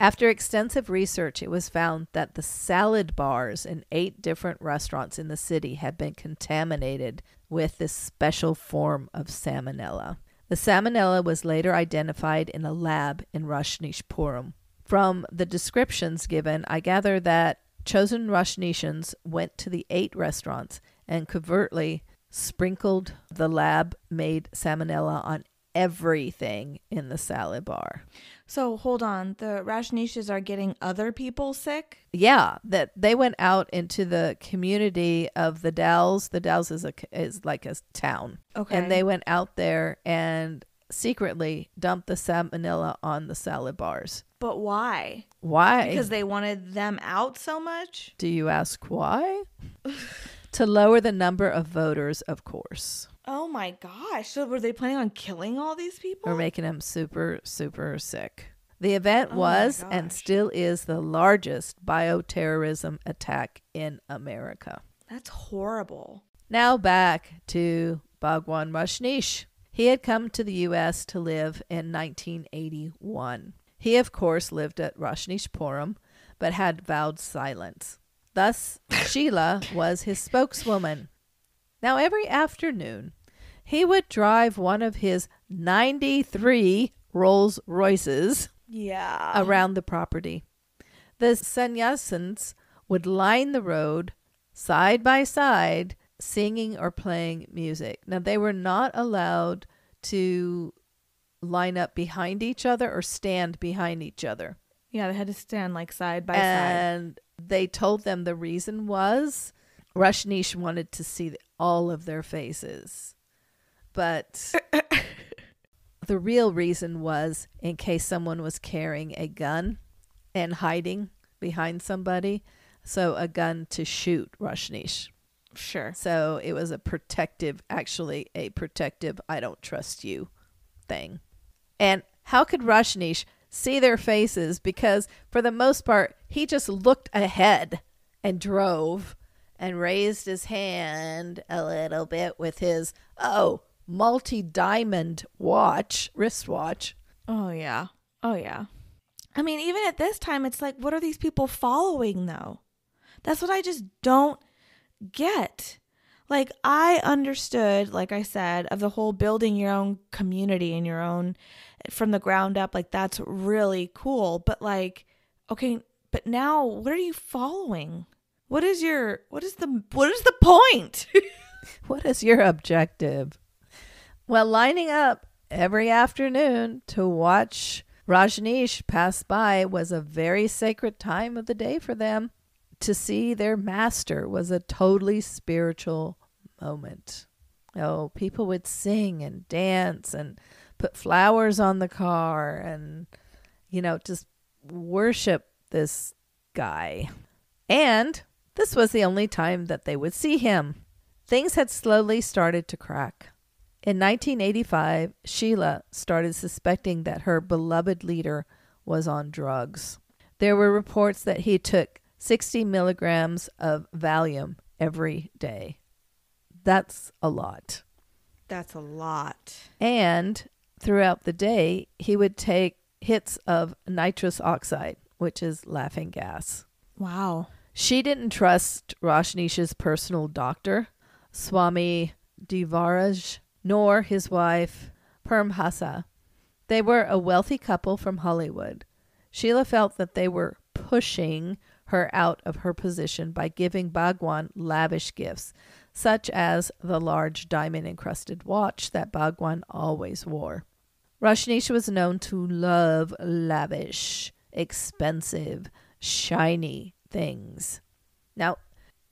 After extensive research, it was found that the salad bars in 8 different restaurants in the city had been contaminated with this special form of salmonella. The salmonella was later identified in a lab in Rajneeshpuram. From the descriptions given, I gather that chosen Rajneeshans went to the 8 restaurants and covertly sprinkled the lab-made salmonella on everything in the salad bar. So hold on, the Rajneeshs are getting other people sick? Yeah, that they went out into the community of the Dalles. The Dalles is like a town. Okay. And they went out there and secretly dumped the salmonella on the salad bars. But why? Why? Because they wanted them out so much? Do you ask why? To lower the number of voters, of course. Oh my gosh. So were they planning on killing all these people? Or making them super, super sick. The event Oh my was and gosh. still is the largest bioterrorism attack in America. That's horrible. Now back to Bhagwan Rajneesh. He had come to the U.S. to live in 1981. He, of course, lived at Rajneeshpuram, but had vowed silence. Thus, Sheela was his spokeswoman. Now, every afternoon, he would drive one of his 93 Rolls-Royces Yeah. around the property. The sannyasins would line the road side by side, singing or playing music. Now, they were not allowed to line up behind each other or stand behind each other. Yeah, they had to stand like side by side. And they told them the reason was Rajneesh wanted to see all of their faces. But the real reason was in case someone was carrying a gun and hiding behind somebody. So a gun to shoot Rajneesh. Sure. So it was a protective I don't trust you thing. And how could Rajneesh see their faces? Because for the most part, he just looked ahead and drove and raised his hand a little bit with his, multi-diamond wristwatch. Oh, yeah. Oh, yeah. I mean, even at this time, it's like, what are these people following, though? That's what I just don't get. Like, I understood, like I said, of the whole building your own community and your own from the ground up. Like, that's really cool. But like, okay, but now what are you following? What is the point? What is your objective? Well, lining up every afternoon to watch Rajneesh pass by was a very sacred time of the day for them. To see their master was a totally spiritual moment. Oh, people would sing and dance and put flowers on the car and, just worship this guy. And this was the only time that they would see him. Things had slowly started to crack. In 1985, Sheela started suspecting that her beloved leader was on drugs. There were reports that he took 60 milligrams of Valium every day. That's a lot. That's a lot. And throughout the day, he would take hits of nitrous oxide, which is laughing gas. Wow. She didn't trust Rajneesh's personal doctor, Swami Devaraj, nor his wife, Parmhasa. They were a wealthy couple from Hollywood. Sheela felt that they were pushing her out of her position by giving Bhagwan lavish gifts, such as the large diamond-encrusted watch that Bhagwan always wore. Rajneesh was known to love lavish, expensive, shiny things. Now,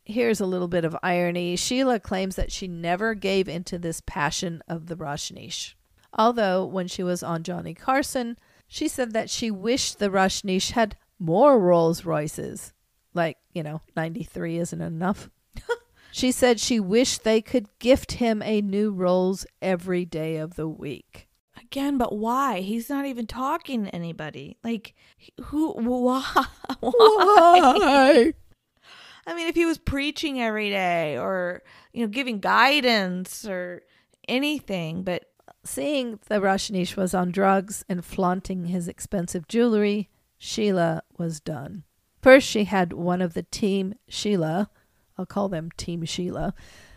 here's a little bit of irony. Sheela claims that she never gave into this passion of the Rajneesh. Although, when she was on Johnny Carson, she said that she wished the Rajneesh had more Rolls-Royces. like, 93 isn't enough. She said she wished they could gift him a new Rolls every day of the week. Again, but why? He's not even talking to anybody. Like, who? Why? Why? I mean, if he was preaching every day or, giving guidance or anything, but Seeing that Rajneesh was on drugs and flaunting his expensive jewelry, Sheela was done. First, she had one of the Team Sheela, I'll call them Team Sheela,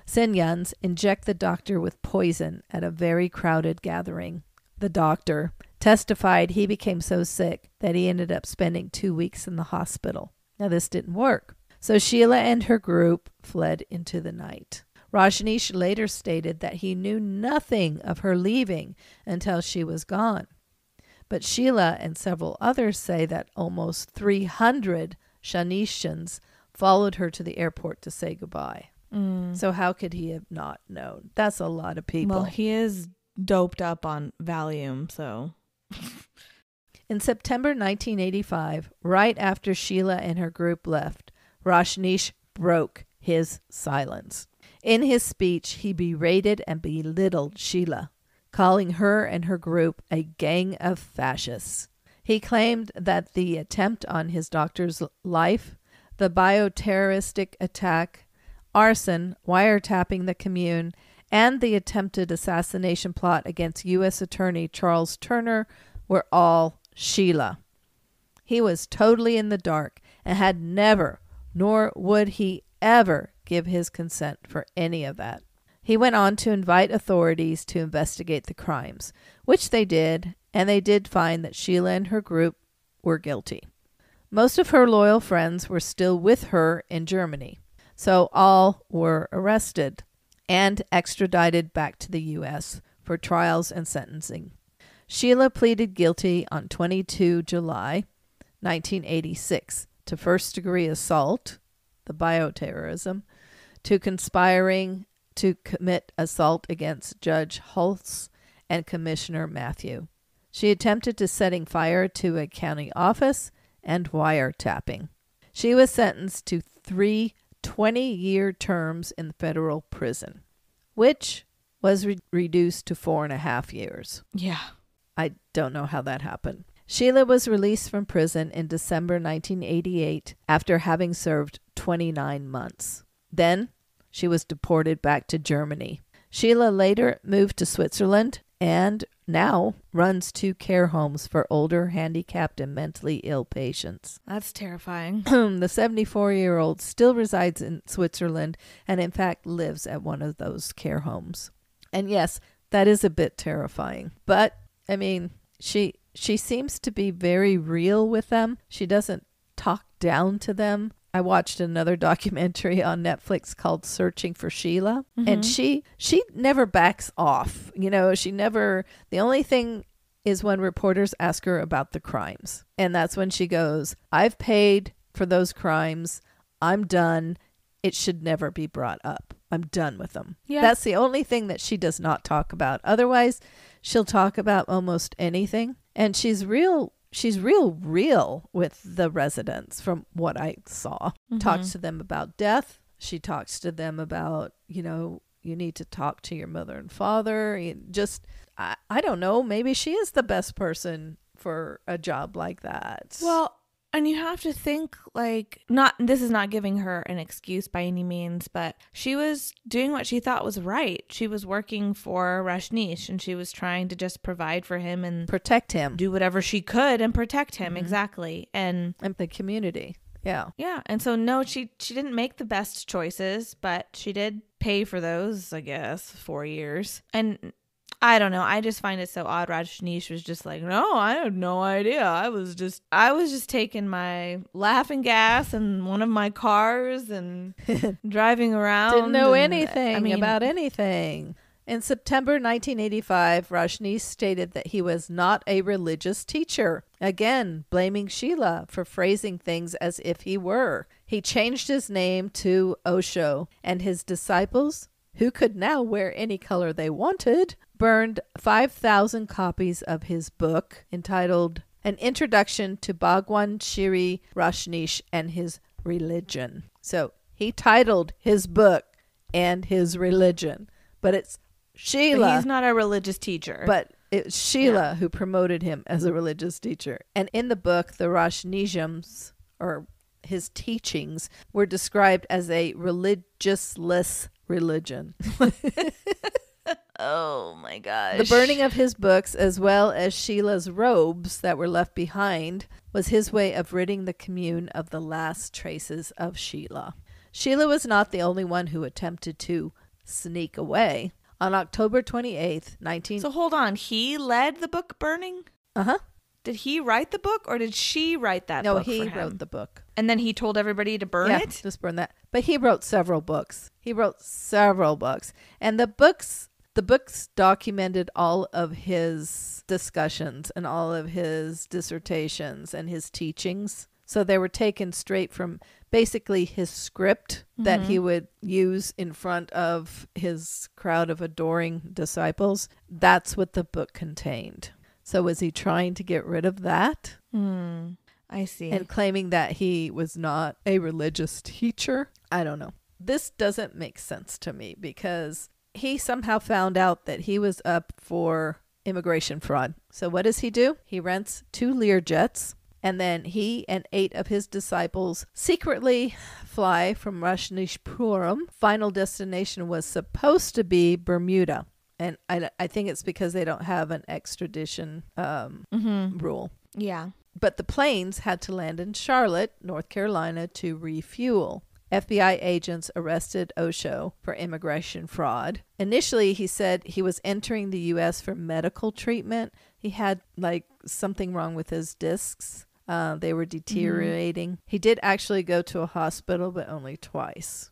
Senyans inject the doctor with poison at a very crowded gathering. The doctor testified he became so sick that he ended up spending 2 weeks in the hospital. Now, this didn't work. So Sheela and her group fled into the night. Rajneesh later stated that he knew nothing of her leaving until she was gone. But Sheela and several others say that almost 300 Shanishans followed her to the airport to say goodbye. So how could he have not known? That's a lot of people. well, he is doped up on Valium, so. In September 1985, right after Sheela and her group left, Rajneesh broke his silence. In his speech, he berated and belittled Sheela, calling her and her group a gang of fascists. He claimed that the attempt on his doctor's life, the bioterroristic attack, arson, wiretapping the commune, and the attempted assassination plot against U.S. Attorney Charles Turner were all Sheela. He was totally in the dark and had never, nor would he ever, give his consent for any of that. He went on to invite authorities to investigate the crimes, which they did, and they did find that Sheela and her group were guilty. Most of her loyal friends were still with her in Germany, so all were arrested and extradited back to the U.S. for trials and sentencing. Sheela pleaded guilty on 22 July 1986 to first-degree assault, the bioterrorism, to conspiring to commit assault against Judge Holtz and Commissioner Matthew. She attempted to setting fire to a county office and wiretapping. She was sentenced to 3 20-year terms in federal prison, which was reduced to 4.5 years. Yeah. I don't know how that happened. Sheela was released from prison in December 1988 after having served 29 months. Then she was deported back to Germany. Sheela later moved to Switzerland and now runs 2 care homes for older, handicapped, and mentally ill patients. That's terrifying. The 74-year-old still resides in Switzerland and, in fact, lives at one of those care homes. And yes, that is a bit terrifying. But, I mean, she seems to be very real with them. She doesn't talk down to them. I watched another documentary on Netflix called Searching for Sheela, and she never backs off. The only thing is when reporters ask her about the crimes. And that's when she goes, I've paid for those crimes. I'm done. It should never be brought up. I'm done with them. Yeah. That's the only thing that she does not talk about. Otherwise, she'll talk about almost anything. And she's real with the residents from what I saw. Talks to them about death. She talks to them about, you need to talk to your mother and father. I don't know, maybe she is the best person for a job like that. Well, and you have to think, this is not giving her an excuse by any means, but she was doing what she thought was right. She was working for Rajneesh, and she was trying to just provide for him and protect him. Do whatever she could and protect him, exactly. And the community. Yeah. Yeah. And so, no, she didn't make the best choices, but she did pay for those, I guess, 4 years. And I don't know. I just find it so odd. Rajneesh was just like, no, I had no idea. I was just taking my laughing gas and one of my cars and driving around. Didn't know anything about anything. In September 1985, Rajneesh stated that he was not a religious teacher, again blaming Sheela for phrasing things as if he were. He changed his name to Osho, and his disciples, who could now wear any color they wanted, burned 5,000 copies of his book entitled An Introduction to Bhagwan Shri Rajneesh and His religion. So he titled his book And His Religion, but it's Sheela. But he's not a religious teacher. But it's Sheela who promoted him as a religious teacher. And in the book, the Rajneeshams, or his teachings, were described as a religiousless religion. Oh my gosh. The burning of his books, as well as Sheila's robes that were left behind, was his way of ridding the commune of the last traces of Sheela. Sheela was not the only one who attempted to sneak away. On October 28th, So hold on. He led the book burning? Uh-huh. Did he write the book, or did she write that No, book he for him? wrote the book. And then he told everybody to burn it? Just burn that. But he wrote several books. And the books documented all of his discussions and all of his dissertations and his teachings. So they were taken straight from basically his script that he would use in front of his crowd of adoring disciples. That's what the book contained. So was he trying to get rid of that? I see. And claiming that he was not a religious teacher? I don't know. This doesn't make sense to me because he somehow found out that he was up for immigration fraud. So what does he do? He rents 2 Learjets, and then he and 8 of his disciples secretly fly from Rajneeshpuram. Final destination was supposed to be Bermuda. And I think it's because they don't have an extradition rule. Yeah. But the planes had to land in Charlotte, North Carolina, to refuel. FBI agents arrested Osho for immigration fraud. Initially, he said he was entering the U.S. for medical treatment. He had something wrong with his discs. They were deteriorating. He did actually go to a hospital, but only twice.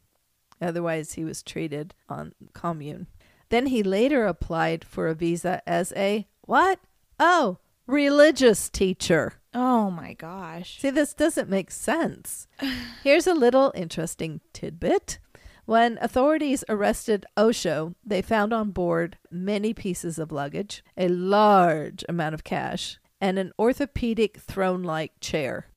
Otherwise, he was treated on commune. Then he later applied for a visa as a what? Oh, religious teacher. Oh my gosh. See, this doesn't make sense. Here's a little interesting tidbit. When authorities arrested Osho, they found on board many pieces of luggage, a large amount of cash, and an orthopedic throne-like chair.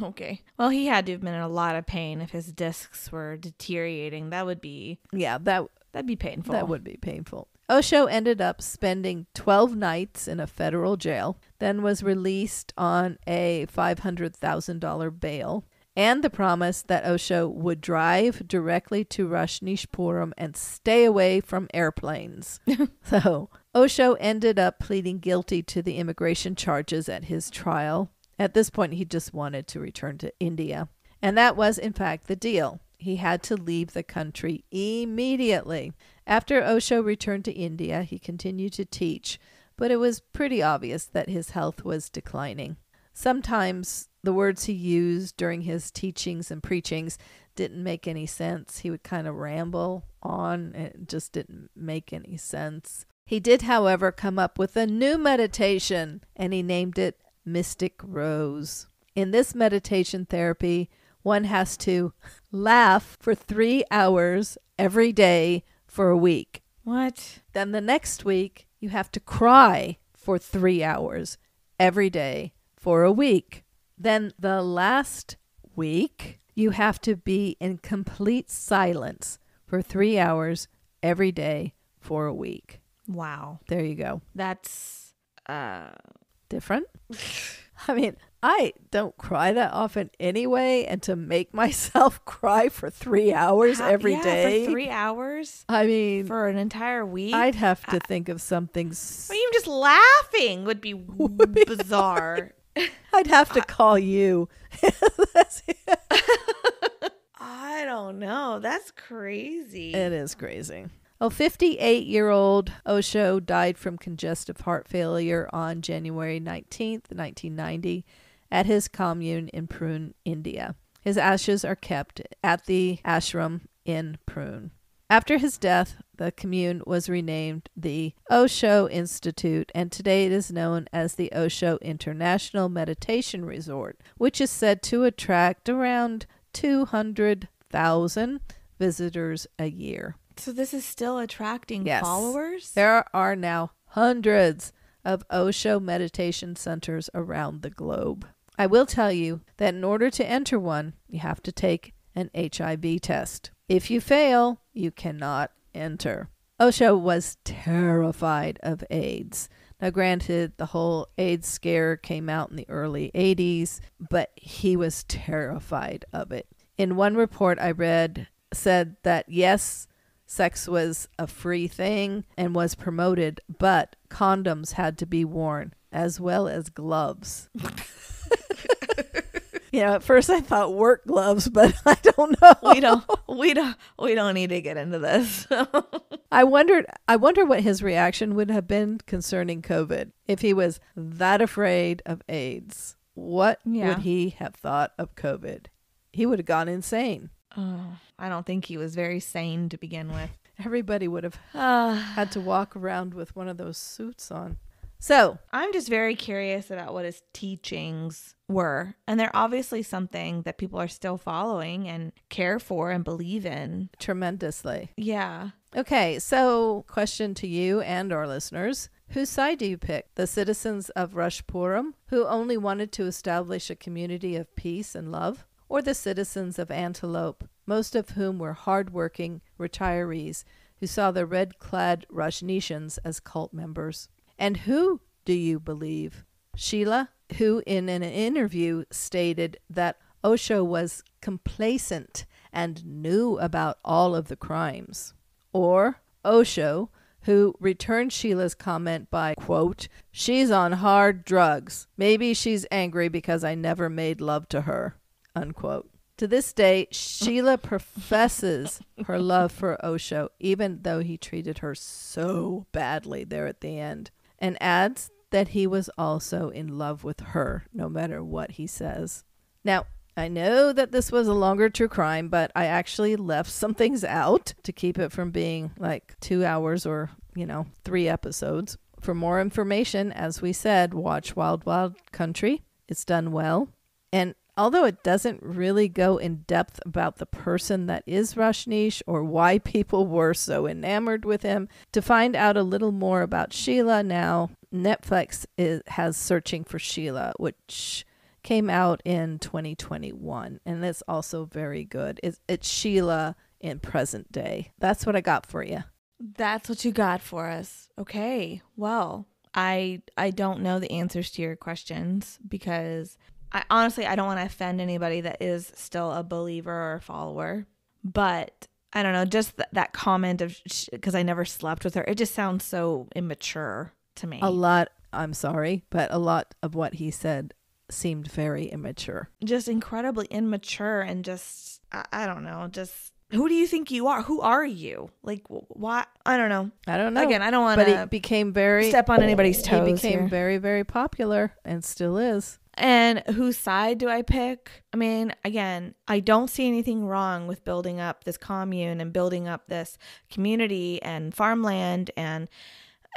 Okay. Well, he had to have been in a lot of pain if his discs were deteriorating. That would be... Yeah, that'd be painful. That would be painful. Osho ended up spending 12 nights in a federal jail, then was released on a $500,000 bail, and the promise that Osho would drive directly to Rajneeshpuram and stay away from airplanes. So Osho ended up pleading guilty to the immigration charges at his trial. At this point, he just wanted to return to India. And that was, in fact, the deal. He had to leave the country immediately. After Osho returned to India, he continued to teach, but it was pretty obvious that his health was declining. Sometimes the words he used during his teachings and preachings didn't make any sense. He would kind of ramble on, and it just didn't make any sense. He did, however, come up with a new meditation, and he named it Mystic Rose. In this meditation therapy, one has to laugh for 3 hours every day for a week. What? Then the next week, you have to cry for 3 hours every day for a week. Then the last week, you have to be in complete silence for 3 hours every day for a week. Wow. There you go. That's different. I mean, I don't cry that often anyway, and to make myself cry for 3 hours every day. For 3 hours? I mean, for an entire week? I'd have to think of something. Even just laughing would be bizarre. I'd have to call you. I don't know. That's crazy. It is crazy. 58-year-old Osho died from congestive heart failure on January 19th, 1990, at his commune in Pune, India. His ashes are kept at the ashram in Pune. After his death, the commune was renamed the Osho Institute, and today it is known as the Osho International Meditation Resort, which is said to attract around 200,000 visitors a year. So this is still attracting followers? There are now hundreds of Osho meditation centers around the globe. I will tell you that in order to enter one, you have to take an HIV test. If you fail, you cannot enter. Osho was terrified of AIDS. Now, granted, the whole AIDS scare came out in the early 80s, but he was terrified of it. In one report I read, said that yes, sex was a free thing and was promoted, but condoms had to be worn as well as gloves. At first I thought work gloves, but I don't know. We don't need to get into this. I wonder what his reaction would have been concerning COVID. If he was that afraid of AIDS, what would he have thought of COVID? He would have gone insane. Oh, I don't think he was very sane to begin with. Everybody would have had to walk around with one of those suits on. So I'm just very curious about what his teachings were. And they're obviously something that people are still following and care for and believe in. Tremendously. Yeah. Okay, so question to you and our listeners. Whose side do you pick? The citizens of Rajneeshpuram, who only wanted to establish a community of peace and love? Or the citizens of Antelope, most of whom were hard-working retirees who saw the red-clad Rajneeshans as cult members? And who do you believe? Sheela, who in an interview stated that Osho was complacent and knew about all of the crimes. Or Osho, who returned Sheila's comment by, quote, "She's on hard drugs. Maybe she's angry because I never made love to her," unquote. To this day, Sheela professes her love for Osho, even though he treated her so badly there at the end, and adds that he was also in love with her, no matter what he says. Now, I know that this was a longer true crime, but I actually left some things out to keep it from being like 2 hours or, 3 episodes. For more information, as we said, watch Wild Wild Country. It's done well. And although it doesn't really go in depth about the person that is Rajneesh or why people were so enamored with him, to find out a little more about Sheela now, Netflix has Searching for Sheela, which came out in 2021, and it's also very good. It's Sheela in present day. That's what I got for you. That's what you got for us. Okay. Well, I don't know the answers to your questions because I don't want to offend anybody that is still a believer or a follower, but I don't know, just that comment of, because I never slept with her, it just sounds so immature to me. A lot of what he said seemed very immature. Just incredibly immature and just, I don't know, just, who do you think you are? Who are you? Like, why? I don't know. Again, I don't want to step on anybody's toes. He became here. very, very popular and still is. And whose side do I pick? I mean, again, I don't see anything wrong with building up this commune and building up this community and farmland and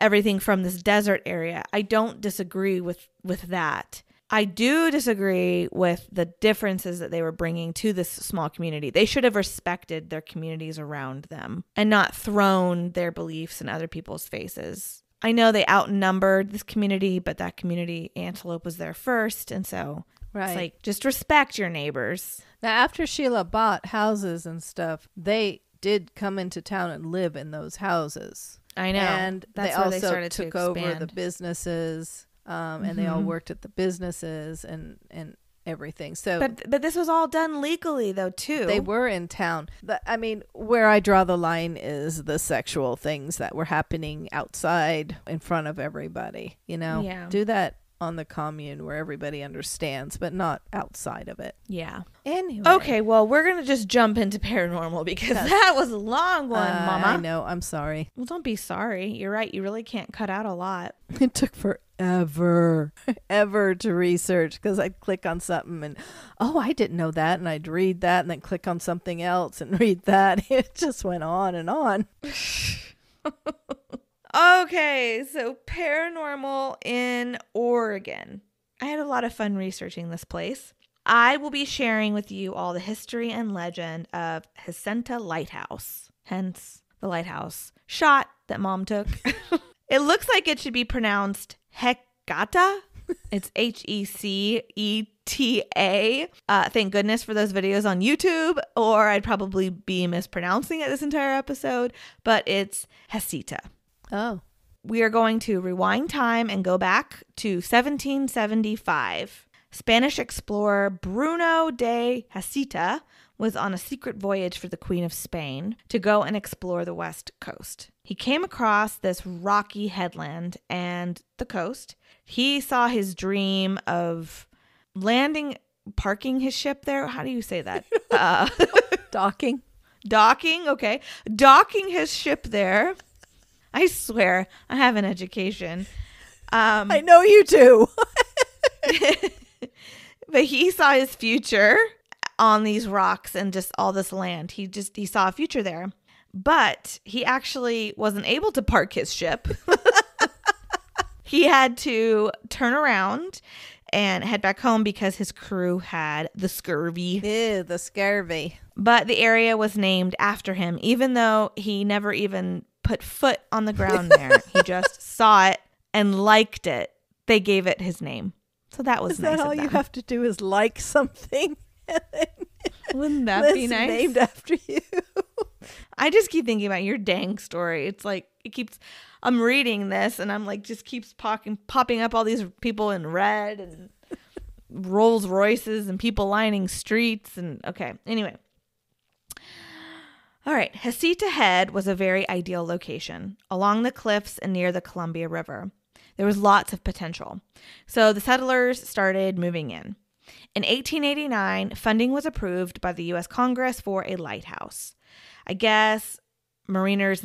everything from this desert area. I don't disagree with that. I do disagree with the differences that they were bringing to this small community. They should have respected their communities around them and not thrown their beliefs in other people's faces. I know they outnumbered this community, but that community, Antelope, was there first. And so it's like, just respect your neighbors. Now, after Sheela bought houses and stuff, they did come into town and live in those houses. I know. And that's they where also they started took to over expand. the businesses, and they all worked at the businesses and everything. So, but this was all done legally, though, too. They were in town. Where I draw the line is the sexual things that were happening outside in front of everybody. Yeah. Do that on the commune where everybody understands, but not outside of it. Yeah. Anyway. Okay, well, we're going to just jump into paranormal because that was a long one, Mama. I know. I'm sorry. Well, don't be sorry. You're right. You really can't cut out a lot. It took forever to research because I'd click on something and, I didn't know that. And I'd read that and then click on something else and read that. It just went on and on. Okay, so paranormal in Oregon. I had a lot of fun researching this place. I will be sharing with you all the history and legend of Heceta Lighthouse, hence the lighthouse shot that Mom took. It looks like it should be pronounced Heceta. It's Heceta. Heceta. Thank goodness for those videos on YouTube, or I'd probably be mispronouncing it this entire episode, but it's Heceta. Oh. We are going to rewind time and go back to 1775. Spanish explorer Bruno de Heceta was on a secret voyage for the Queen of Spain to go and explore the west coast. He came across this rocky headland and the coast. He saw his dream of parking his ship there. How do you say that? Docking. Docking, okay. Docking his ship there. I swear, I have an education. I know you do. But he saw his future on these rocks and just all this land. He saw a future there. But he actually wasn't able to park his ship. He had to turn around and head back home because his crew had the scurvy. Ew, the scurvy. But the area was named after him, even though he never even put foot on the ground there. He just saw it and liked it. They gave it his name. So that was nice. Is that all you have to do is like something? Wouldn't that be It's nice? named after you. I just keep thinking about your dang story. It's like I'm reading this and I'm like, just keeps popping up all these people in red and Rolls-Royces and people lining streets. And okay, anyway. All right. Heceta Head was a very ideal location along the cliffs and near the Columbia River. There was lots of potential. So the settlers started moving in. In 1889, funding was approved by the U.S. Congress for a lighthouse. I guess mariners.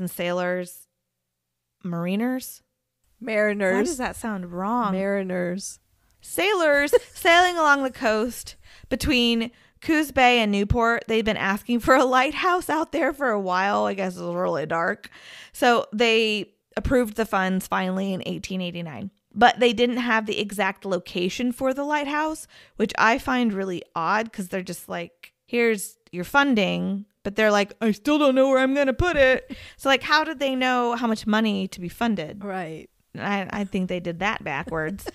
Why does that sound wrong? Mariners. Sailors sailing along the coast between Coos Bay and Newport. They'd been asking for a lighthouse out there for a while. I guess it was really dark. So they approved the funds finally in 1889. But they didn't have the exact location for the lighthouse, which I find really odd because they're just like, here's your funding. But they're like, I still don't know where I'm going to put it. So like, how did they know how much money to be funded? Right. I think they did that backwards.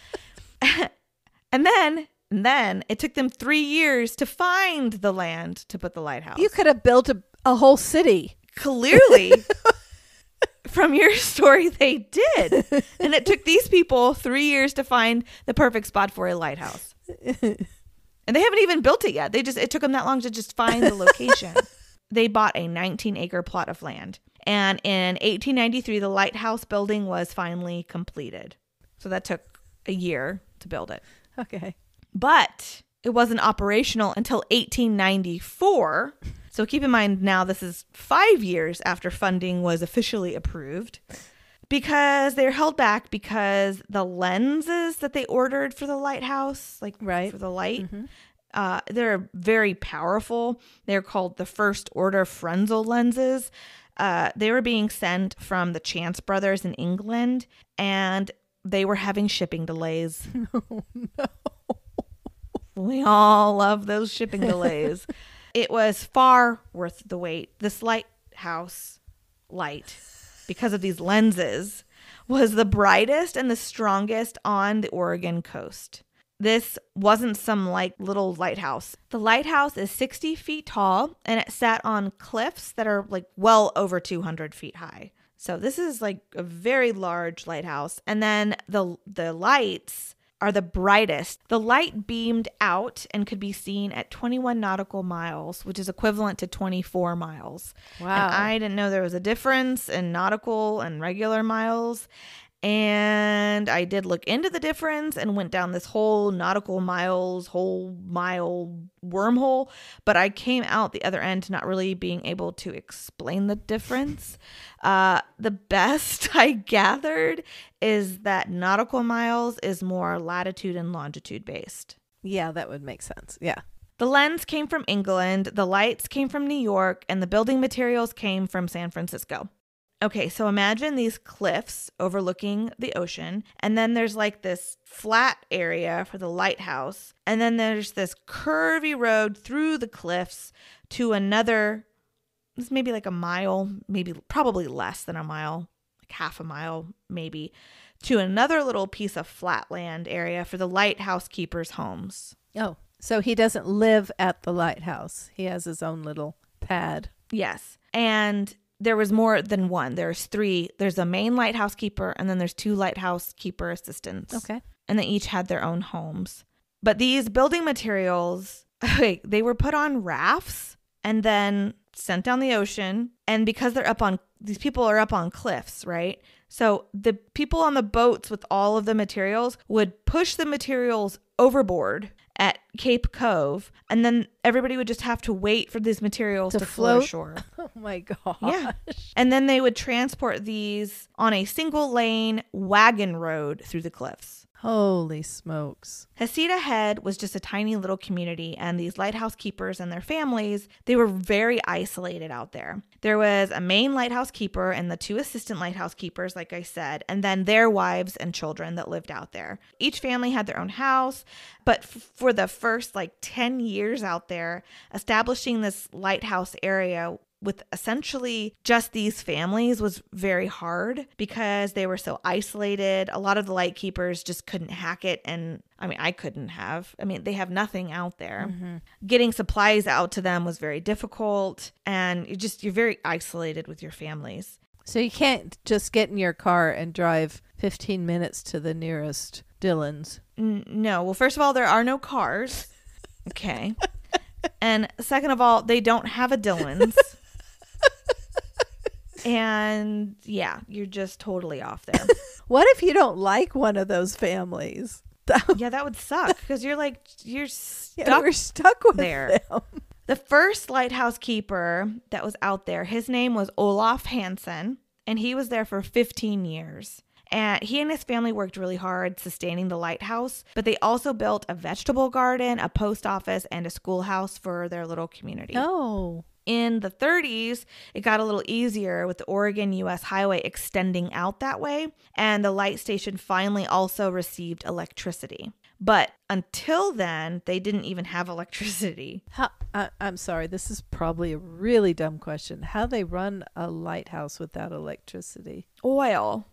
And then it took them 3 years to find the land to put the lighthouse. You could have built a whole city. Clearly, from your story, they did. And it took these people 3 years to find the perfect spot for a lighthouse. And they haven't even built it yet. It took them that long to just find the location. They bought a 19-acre plot of land. And in 1893, the lighthouse building was finally completed. So that took a year to build it. Okay. But it wasn't operational until 1894. So keep in mind now this is 5 years after funding was officially approved, because they're held back because the lenses that they ordered for the lighthouse, like right. for the light, they're very powerful. They're called the first order Frenzel lenses. They were being sent from the Chance brothers in England, and they were having shipping delays. Oh, no. We all love those shipping delays. It was far worth the wait. This lighthouse light, because of these lenses, was the brightest and the strongest on the Oregon coast. This wasn't some like little lighthouse. The lighthouse is 60 feet tall and it sat on cliffs that are like well over 200 feet high. So this is like a very large lighthouse. And then the lights are the brightest. The light beamed out and could be seen at 21 nautical miles, which is equivalent to 24 miles. Wow. And I didn't know there was a difference in nautical and regular miles. And I did look into the difference and went down this whole nautical miles, whole mile wormhole. But I came out the other end not really being able to explain the difference. The best I gathered is that nautical miles is more latitude and longitude based. Yeah, that would make sense. Yeah. The lens came from England, the lights came from New York, and the building materials came from San Francisco. Okay, so imagine these cliffs overlooking the ocean, and then there's like this flat area for the lighthouse, and then there's this curvy road through the cliffs to another, it's maybe like a mile, probably less than a mile, like half a mile maybe, to another little piece of flat land area for the lighthouse keepers' homes. Oh, so he doesn't live at the lighthouse. He has his own little pad. Yes. And there was more than one. There's 3. There's a main lighthouse keeper, and then there's 2 lighthouse keeper assistants. Okay. And they each had their own homes. But these building materials, they were put on rafts and then sent down the ocean. And because these people are up on cliffs, right? So the people on the boats with all of the materials would push the materials overboard at Cape Cove, and then everybody would just have to wait for these materials to float ashore. Oh my gosh. Yeah. And then they would transport these on a single lane wagon road through the cliffs. Holy smokes. Heceta Head was just a tiny little community, and these lighthouse keepers and their families, they were very isolated out there. There was a main lighthouse keeper and the 2 assistant lighthouse keepers, like I said, and then their wives and children that lived out there. Each family had their own house, but for the first 10 years out there, establishing this lighthouse area with essentially just these families was very hard because they were so isolated. A lot of the light keepers just couldn't hack it. And I couldn't have. They have nothing out there. Mm-hmm. Getting supplies out to them was very difficult. And you're very isolated with your families. So you can't just get in your car and drive 15 minutes to the nearest Dillon's. No. Well, first of all, there are no cars. Okay. And second of all, they don't have a Dillon's. And yeah, you're just totally off there. What if you don't like one of those families? Yeah, that would suck because you're stuck. Yeah, we're stuck with there. them. The first lighthouse keeper that was out there, his name was Olaf Hansen, and he was there for 15 years. And he and his family worked really hard sustaining the lighthouse, but they also built a vegetable garden, a post office, and a schoolhouse for their little community. Oh. In the 30s, it got a little easier with the Oregon-US highway extending out that way, and the light station finally also received electricity. But until then, they didn't even have electricity. I'm sorry, this is probably a really dumb question. How they run a lighthouse without electricity? Oil.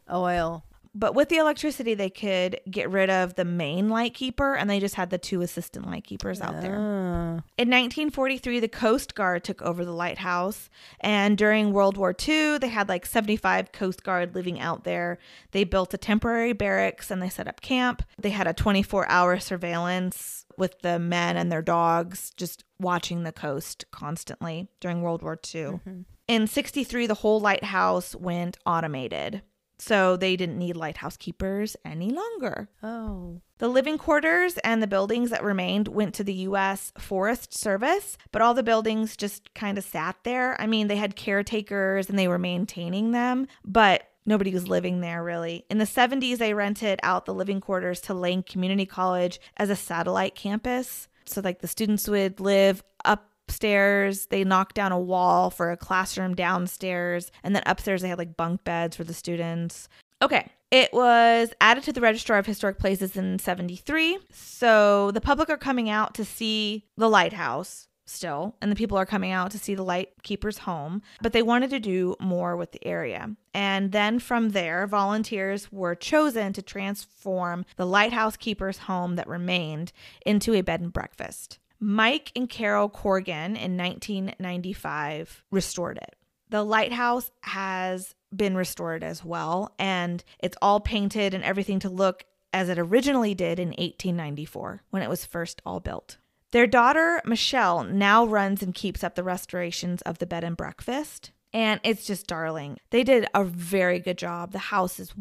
But with the electricity, they could get rid of the main light keeper, and they just had the 2 assistant light keepers out there. In 1943, the Coast Guard took over the lighthouse, and during World War II, they had 75 Coast Guard living out there. They built a temporary barracks, and they set up camp. They had a 24-hour surveillance with the men and their dogs just watching the coast constantly during World War II. Mm-hmm. In 1963, the whole lighthouse went automated. So they didn't need lighthouse keepers any longer. Oh. The living quarters and the buildings that remained went to the U.S. Forest Service, but all the buildings just kind of sat there. They had caretakers and they were maintaining them, but nobody was living there really. In the 70s, they rented out the living quarters to Lane Community College as a satellite campus. So the students would live upstairs. They knocked down a wall for a classroom downstairs, and then upstairs they had bunk beds for the students. Okay, it was added to the Register of Historic Places in 1973. So the public are coming out to see the lighthouse still, and the people are coming out to see the light keeper's home, but they wanted to do more with the area. And then from there, volunteers were chosen to transform the lighthouse keeper's home that remained into a bed and breakfast. Mike and Carol Corrigan in 1995 restored it. The lighthouse has been restored as well, and it's all painted and everything to look as it originally did in 1894 when it was first all built. Their daughter, Michelle, now runs and keeps up the restorations of the bed and breakfast, and it's just darling. They did a very good job. The house is,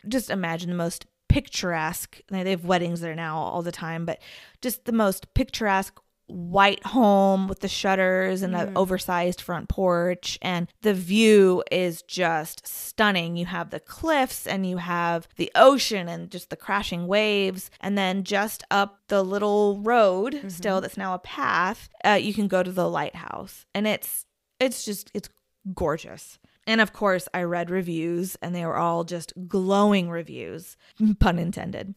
just imagine the most picturesque. They have weddings there now all the time, but just the most picturesque white home with the shutters and the oversized front porch, and the view is just stunning. You have the cliffs and you have the ocean and just the crashing waves, and then just up the little road still that's now a path, you can go to the lighthouse, and it's gorgeous. And of course, I read reviews, and they were all just glowing reviews, pun intended.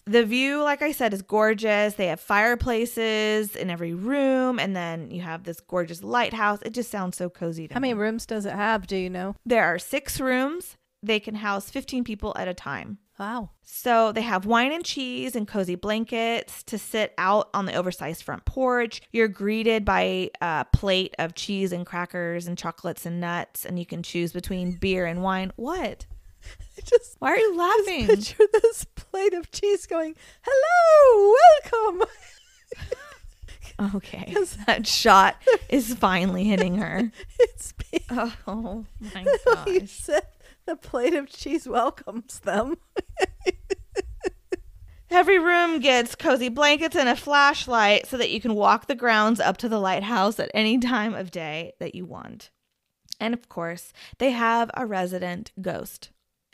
The view, like I said, is gorgeous. They have fireplaces in every room, and then you have this gorgeous lighthouse. It just sounds so cozy to me. How many rooms does it have? Do you know? There are 6 rooms. They can house 15 people at a time. Wow. So they have wine and cheese and cozy blankets to sit out on the oversized front porch. You're greeted by a plate of cheese and crackers and chocolates and nuts, and you can choose between beer and wine. What? Why are you laughing? Picture this plate of cheese going, hello, welcome. Okay, that shot is finally hitting her. It's big. Oh my You gosh. said the plate of cheese welcomes them. Every room gets cozy blankets and a flashlight so that you can walk the grounds up to the lighthouse at any time of day that you want. And of course, they have a resident ghost.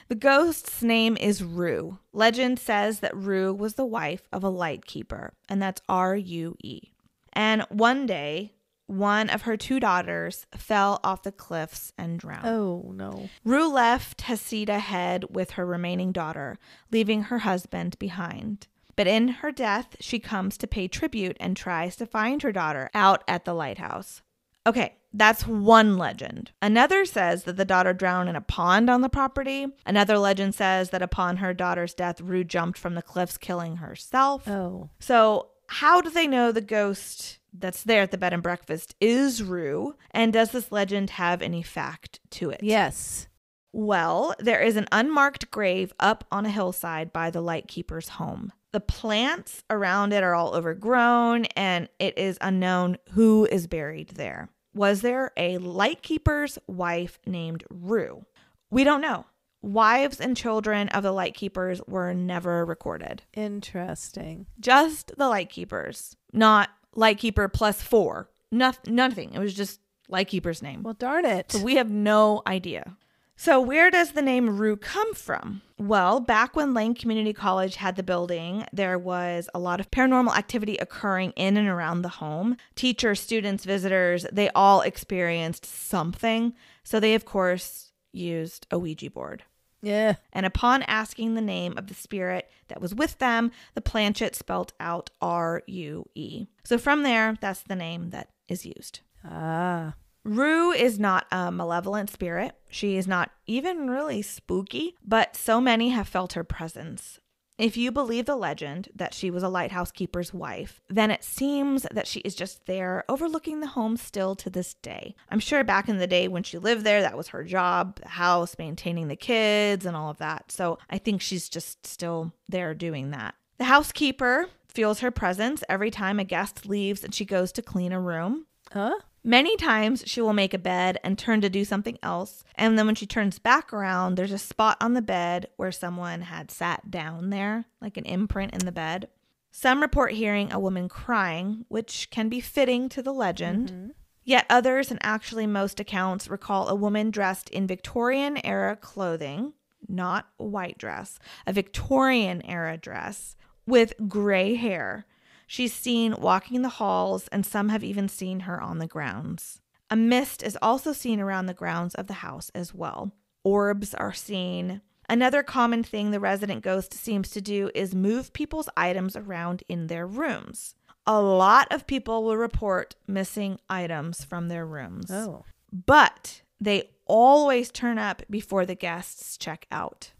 The ghost's name is Rue. Legend says that Rue was the wife of a lightkeeper, and that's R-U-E. And one day, one of her 2 daughters fell off the cliffs and drowned. Oh, no. Rue left Heceta Head with her remaining daughter, leaving her husband behind. But in her death, she comes to pay tribute and tries to find her daughter out at the lighthouse. Okay, that's one legend. Another says that the daughter drowned in a pond on the property. Another legend says that upon her daughter's death, Rue jumped from the cliffs, killing herself. Oh. So how do they know the ghost that's there at the bed and breakfast is Rue? And does this legend have any fact to it? Yes. Well, there is an unmarked grave up on a hillside by the lightkeeper's home. The plants around it are all overgrown, and it is unknown who is buried there. Was there a lightkeeper's wife named Rue? We don't know. Wives and children of the lightkeepers were never recorded. Interesting. Just the lightkeepers, not lightkeeper plus 4. Nothing. It was just lightkeeper's name. Well, darn it. So we have no idea. So where does the name Rue come from? Well, back when Lane Community College had the building, there was a lot of paranormal activity occurring in and around the home. Teachers, students, visitors, they all experienced something. So they, of course, used a Ouija board. Yeah. And upon asking the name of the spirit that was with them, the planchet spelled out R-U-E. So from there, that's the name that is used. Ah. Rue is not a malevolent spirit. She is not even really spooky, but so many have felt her presence. If you believe the legend that she was a lighthouse keeper's wife, then it seems that she is just there overlooking the home still to this day. I'm sure back in the day when she lived there, that was her job, the house, maintaining the kids and all of that. So I think she's just still there doing that. The housekeeper feels her presence every time a guest leaves and she goes to clean a room. Huh? Many times she will make a bed and turn to do something else. And then when she turns back around, there's a spot on the bed where someone had sat down there, like an imprint in the bed. Some report hearing a woman crying, which can be fitting to the legend. Mm-hmm. Yet others, and actually most accounts, recall a woman dressed in Victorian era clothing, not a white dress, a Victorian era dress with gray hair. She's seen walking the halls, and some have even seen her on the grounds. A mist is also seen around the grounds of the house as well. Orbs are seen. Another common thing the resident ghost seems to do is move people's items around in their rooms. A lot of people will report missing items from their rooms. Oh. But they always turn up before the guests check out.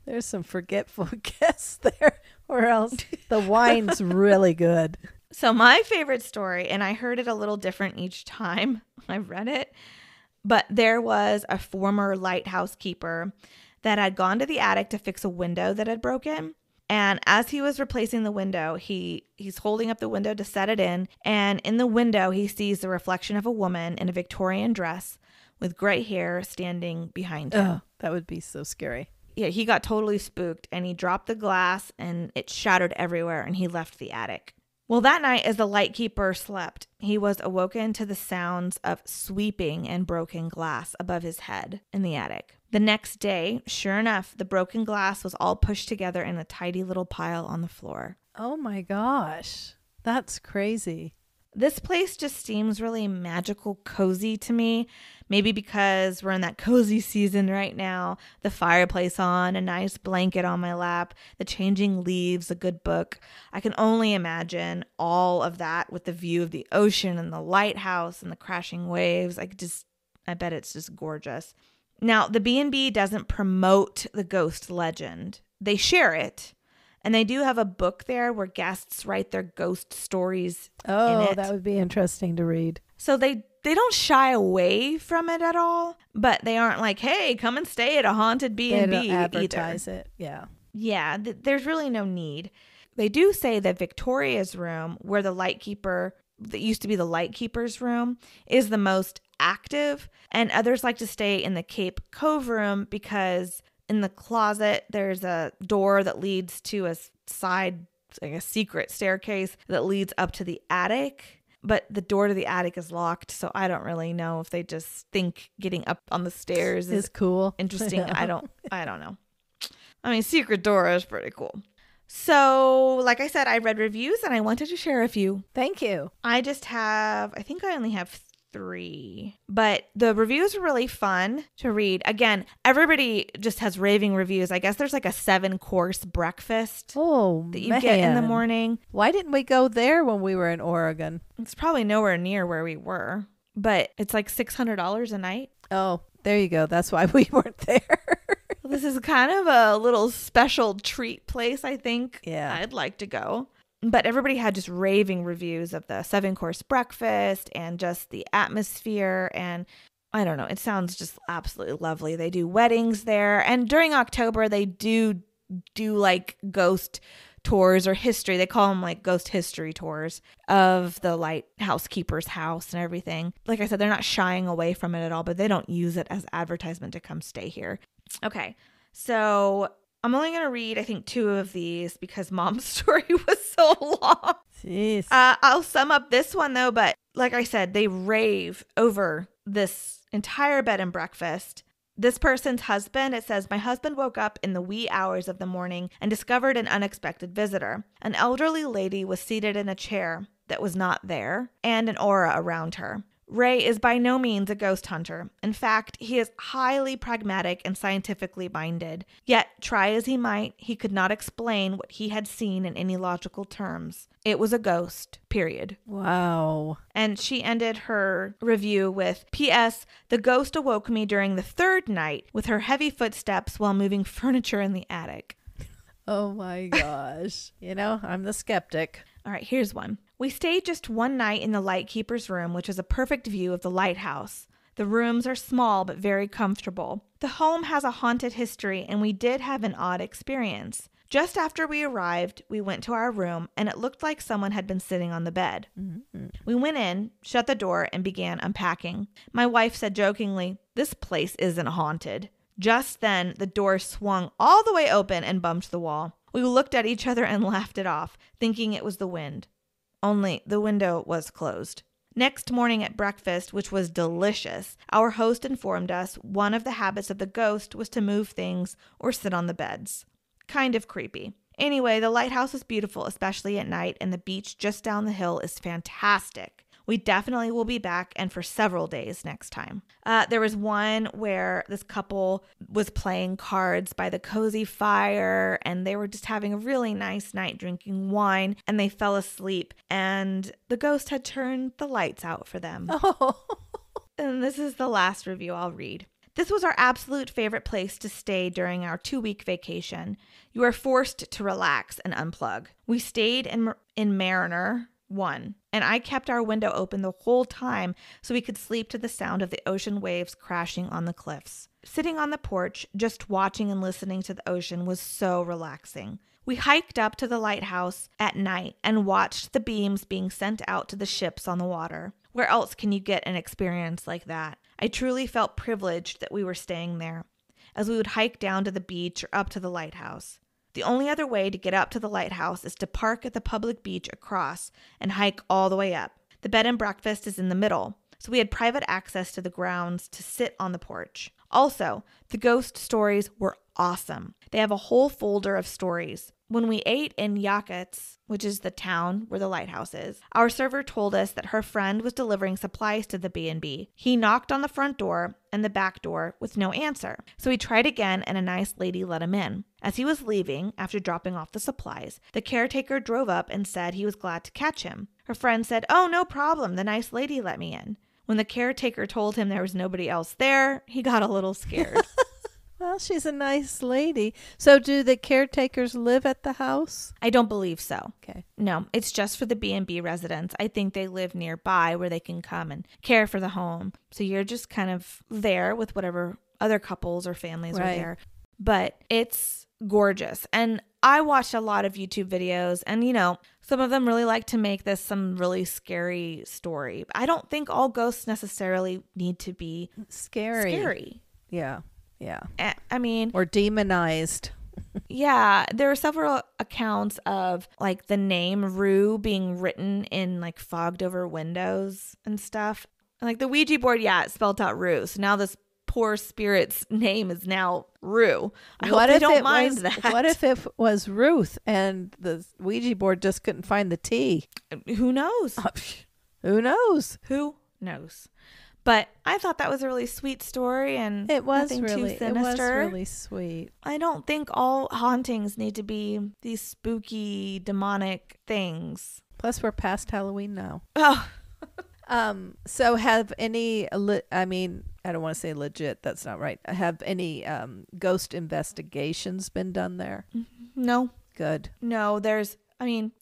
There's some forgetful guests there, or else the wine's really good. So my favorite story, and I heard it a little different each time I read it, but there was a former lighthouse keeper that had gone to the attic to fix a window that had broken. And as he was replacing the window, he's holding up the window to set it in. And in the window, he sees the reflection of a woman in a Victorian dress with gray hair standing behind him. Oh, that would be so scary. Yeah, he got totally spooked and he dropped the glass and it shattered everywhere and he left the attic. Well, that night as the lightkeeper slept, he was awoken to the sounds of sweeping and broken glass above his head in the attic. The next day, sure enough, the broken glass was all pushed together in a tidy little pile on the floor. Oh my gosh, that's crazy. This place just seems really magical, cozy to me. Maybe because we're in that cozy season right now. The fireplace on, a nice blanket on my lap, the changing leaves, a good book. I can only imagine all of that with the view of the ocean and the lighthouse and the crashing waves. I bet it's just gorgeous. Now, the B&B doesn't promote the ghost legend. they share it. And they do have a book there where guests write their ghost stories in Oh, it. that would be interesting to read. So they don't shy away from it at all, but they aren't like, hey, come and stay at a haunted B&B They don't either. advertise it. Yeah. Yeah, there's really no need. They do say that Victoria's room, where the lightkeeper, that used to be the lightkeeper's room, is the most active. And others like to stay in the Cape Cove room because in the closet, there's a door that leads to a side, like a secret staircase that leads up to the attic. But the door to the attic is locked, so I don't really know if they just think getting up on the stairs is cool. interesting. I don't know. I mean, secret door is pretty cool. So, like I said, I read reviews and I wanted to share a few. Thank you. I think I only have 3, but the reviews are really fun to read. Again, everybody just has raving reviews. I guess there's like a 7-course breakfast Oh, that you get in the morning. Why didn't we go there when we were in Oregon? It's probably nowhere near where we were, but it's like $600 a night. Oh, there you go. That's why we weren't there. This is kind of a little special treat place, I think. Yeah. I'd like to go. But everybody had just raving reviews of the 7-course breakfast and just the atmosphere. And I don't know, it sounds just absolutely lovely. They do weddings there. And during October, they do like ghost tours or history. They call them like ghost history tours of the lighthouse keeper's house and everything. Like I said, they're not shying away from it at all, but they don't use it as advertisement to come stay here. Okay, so I'm only going to read, I think, 2 of these because Mom's story was so long. Jeez. I'll sum up this one, though, but like I said, they rave over this entire bed and breakfast. This person's husband, it says, my husband woke up in the wee hours of the morning and discovered an unexpected visitor. An elderly lady was seated in a chair that was not there and an aura around her. Ray is by no means a ghost hunter. In fact, he is highly pragmatic and scientifically minded. Yet, try as he might, he could not explain what he had seen in any logical terms. It was a ghost, period. Wow. And she ended her review with, P.S. The ghost awoke me during the 3rd night with her heavy footsteps while moving furniture in the attic. Oh my gosh. I'm the skeptic. All right, here's one. We stayed just one night in the lightkeeper's room, which is a perfect view of the lighthouse. The rooms are small but very comfortable. The home has a haunted history, and we did have an odd experience. Just after we arrived, we went to our room, and it looked like someone had been sitting on the bed. Mm-hmm. We went in, shut the door, and began unpacking. My wife said jokingly, "This place isn't haunted." Just then, the door swung all the way open and bumped the wall. We looked at each other and laughed it off, thinking it was the wind. Only the window was closed. Next morning at breakfast, which was delicious, our host informed us one of the habits of the ghost was to move things or sit on the beds. Kind of creepy. Anyway, the lighthouse is beautiful, especially at night, and the beach just down the hill is fantastic. We definitely will be back and for several days next time. There was one where this couple was playing cards by the cozy fire and they were just having a really nice night drinking wine and they fell asleep and the ghost had turned the lights out for them. Oh. And this is the last review I'll read. This was our absolute favorite place to stay during our 2-week vacation. You are forced to relax and unplug. We stayed in Mariner 1, and I kept our window open the whole time so we could sleep to the sound of the ocean waves crashing on the cliffs. Sitting on the porch, just watching and listening to the ocean was so relaxing. We hiked up to the lighthouse at night and watched the beams being sent out to the ships on the water. Where else can you get an experience like that? I truly felt privileged that we were staying there, as we would hike down to the beach or up to the lighthouse. The only other way to get up to the lighthouse is to park at the public beach across and hike all the way up. The bed and breakfast is in the middle, so we had private access to the grounds to sit on the porch. Also, the ghost stories were awesome. They have a whole folder of stories. When we ate in Yakutsk, which is the town where the lighthouse is, our server told us that her friend was delivering supplies to the B&B. He knocked on the front door and the back door with no answer. So he tried again and a nice lady let him in. As he was leaving, after dropping off the supplies, the caretaker drove up and said he was glad to catch him. Her friend said, "Oh, no problem. The nice lady let me in." When the caretaker told him there was nobody else there, he got a little scared. Well, Well, she's a nice lady. So do the caretakers live at the house? I don't believe so. Okay. No, it's just for the B&B residents. I think they live nearby where they can come and care for the home. So you're just kind of there with whatever other couples or families are Right. there. But it's gorgeous. And I watched a lot of YouTube videos, and some of them really like to make this some really scary story. I don't think all ghosts necessarily need to be scary. Yeah. Yeah. I mean, Or demonized. yeah, there are several accounts of like the name Rue being written in like fogged over windows and stuff. And like the Ouija board, it spelled out Rue. So now this poor spirit's name is now Rue. I hope they don't mind that. What if it was Ruth and the Ouija board just couldn't find the T? Who knows? Who knows? Who knows? But I thought that was a really sweet story, and It was nothing really, too sinister. it was really sweet. I don't think all hauntings need to be these spooky, demonic things. Plus, we're past Halloween now. Oh, So have any, I mean, I don't want to say legit, that's not right. Have any ghost investigations been done there? no. Good. No,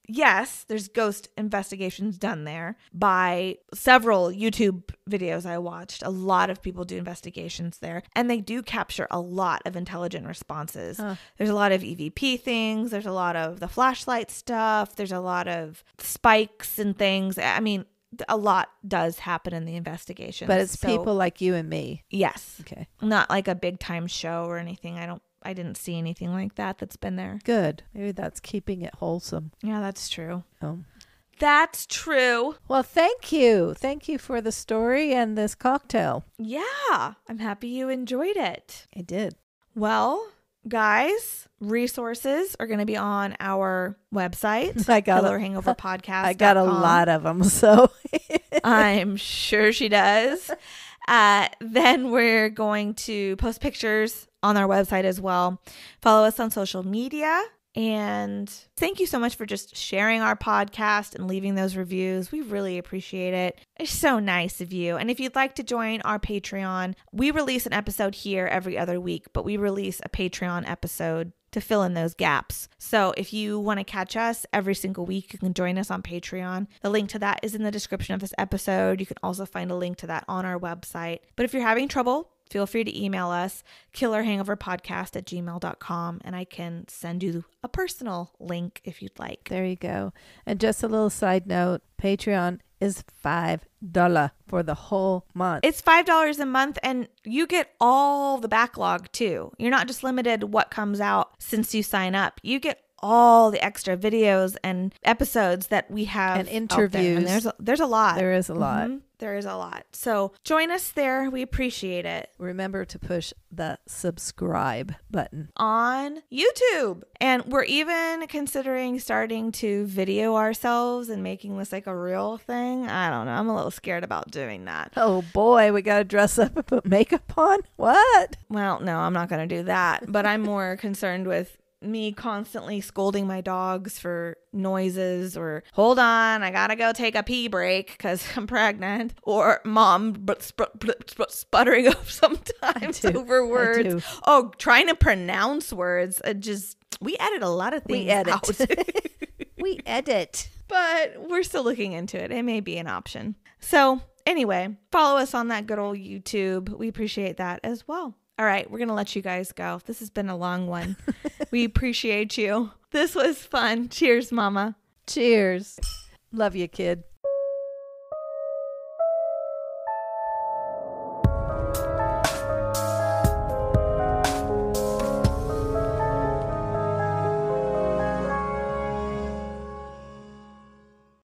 yes, there's ghost investigations done there by several YouTube videos I watched. A lot of people do investigations there, and they do capture a lot of intelligent responses. There's a lot of EVP things. There's a lot of the flashlight stuff. There's a lot of spikes and things. I mean, a lot does happen in the investigation. But it's people like you and me. Yes. Okay. Not like a big time show or anything. I didn't see anything like that's been there. Good. Maybe that's keeping it wholesome. Yeah, that's true. Oh. That's true. Well, thank you. Thank you for the story and this cocktail. Yeah. I'm happy you enjoyed it. I did. Well, guys, resources are going to be on our website. I got Killer Hangover Podcast. I got a lot of them, so I'm sure she does. Then we're going to post pictures on our website as well. Follow us on social media. And thank you so much for just sharing our podcast and leaving those reviews. We really appreciate it. It's so nice of you. And if you'd like to join our Patreon, we release an episode here every other week, but we release a Patreon episode to fill in those gaps. So if you want to catch us every single week, you can join us on Patreon. The link to that is in the description of this episode. You can also find a link to that on our website. But if you're having trouble, feel free to email us, killerhangoverpodcast@gmail.com, and I can send you a personal link if you'd like. There you go. And just a little side note, Patreon is $5 for the whole month. It's $5 a month, and you get all the backlog too. You're not just limited to what comes out since you sign up. You get all the extra videos and episodes that we have and interviews. And there's a lot. There is a lot. There is a lot. So join us there. We appreciate it. Remember to push the subscribe button on YouTube. And we're even considering starting to video ourselves and making this like a real thing. I don't know. I'm a little scared about doing that. Oh boy, we got to dress up and put makeup on? What? Well, no, I'm not going to do that. But I'm more concerned with me constantly scolding my dogs for noises, or hold on, I gotta go take a pee break because I'm pregnant, or mom sputtering up sometimes over words. Oh, trying to pronounce words. We edit a lot of things out. We edit. But we're still looking into it. It may be an option. So anyway, follow us on that good old YouTube. We appreciate that as well. All right, we're going to let you guys go. This has been a long one. We appreciate you. This was fun. Cheers, Mama. Cheers. Love you, kid.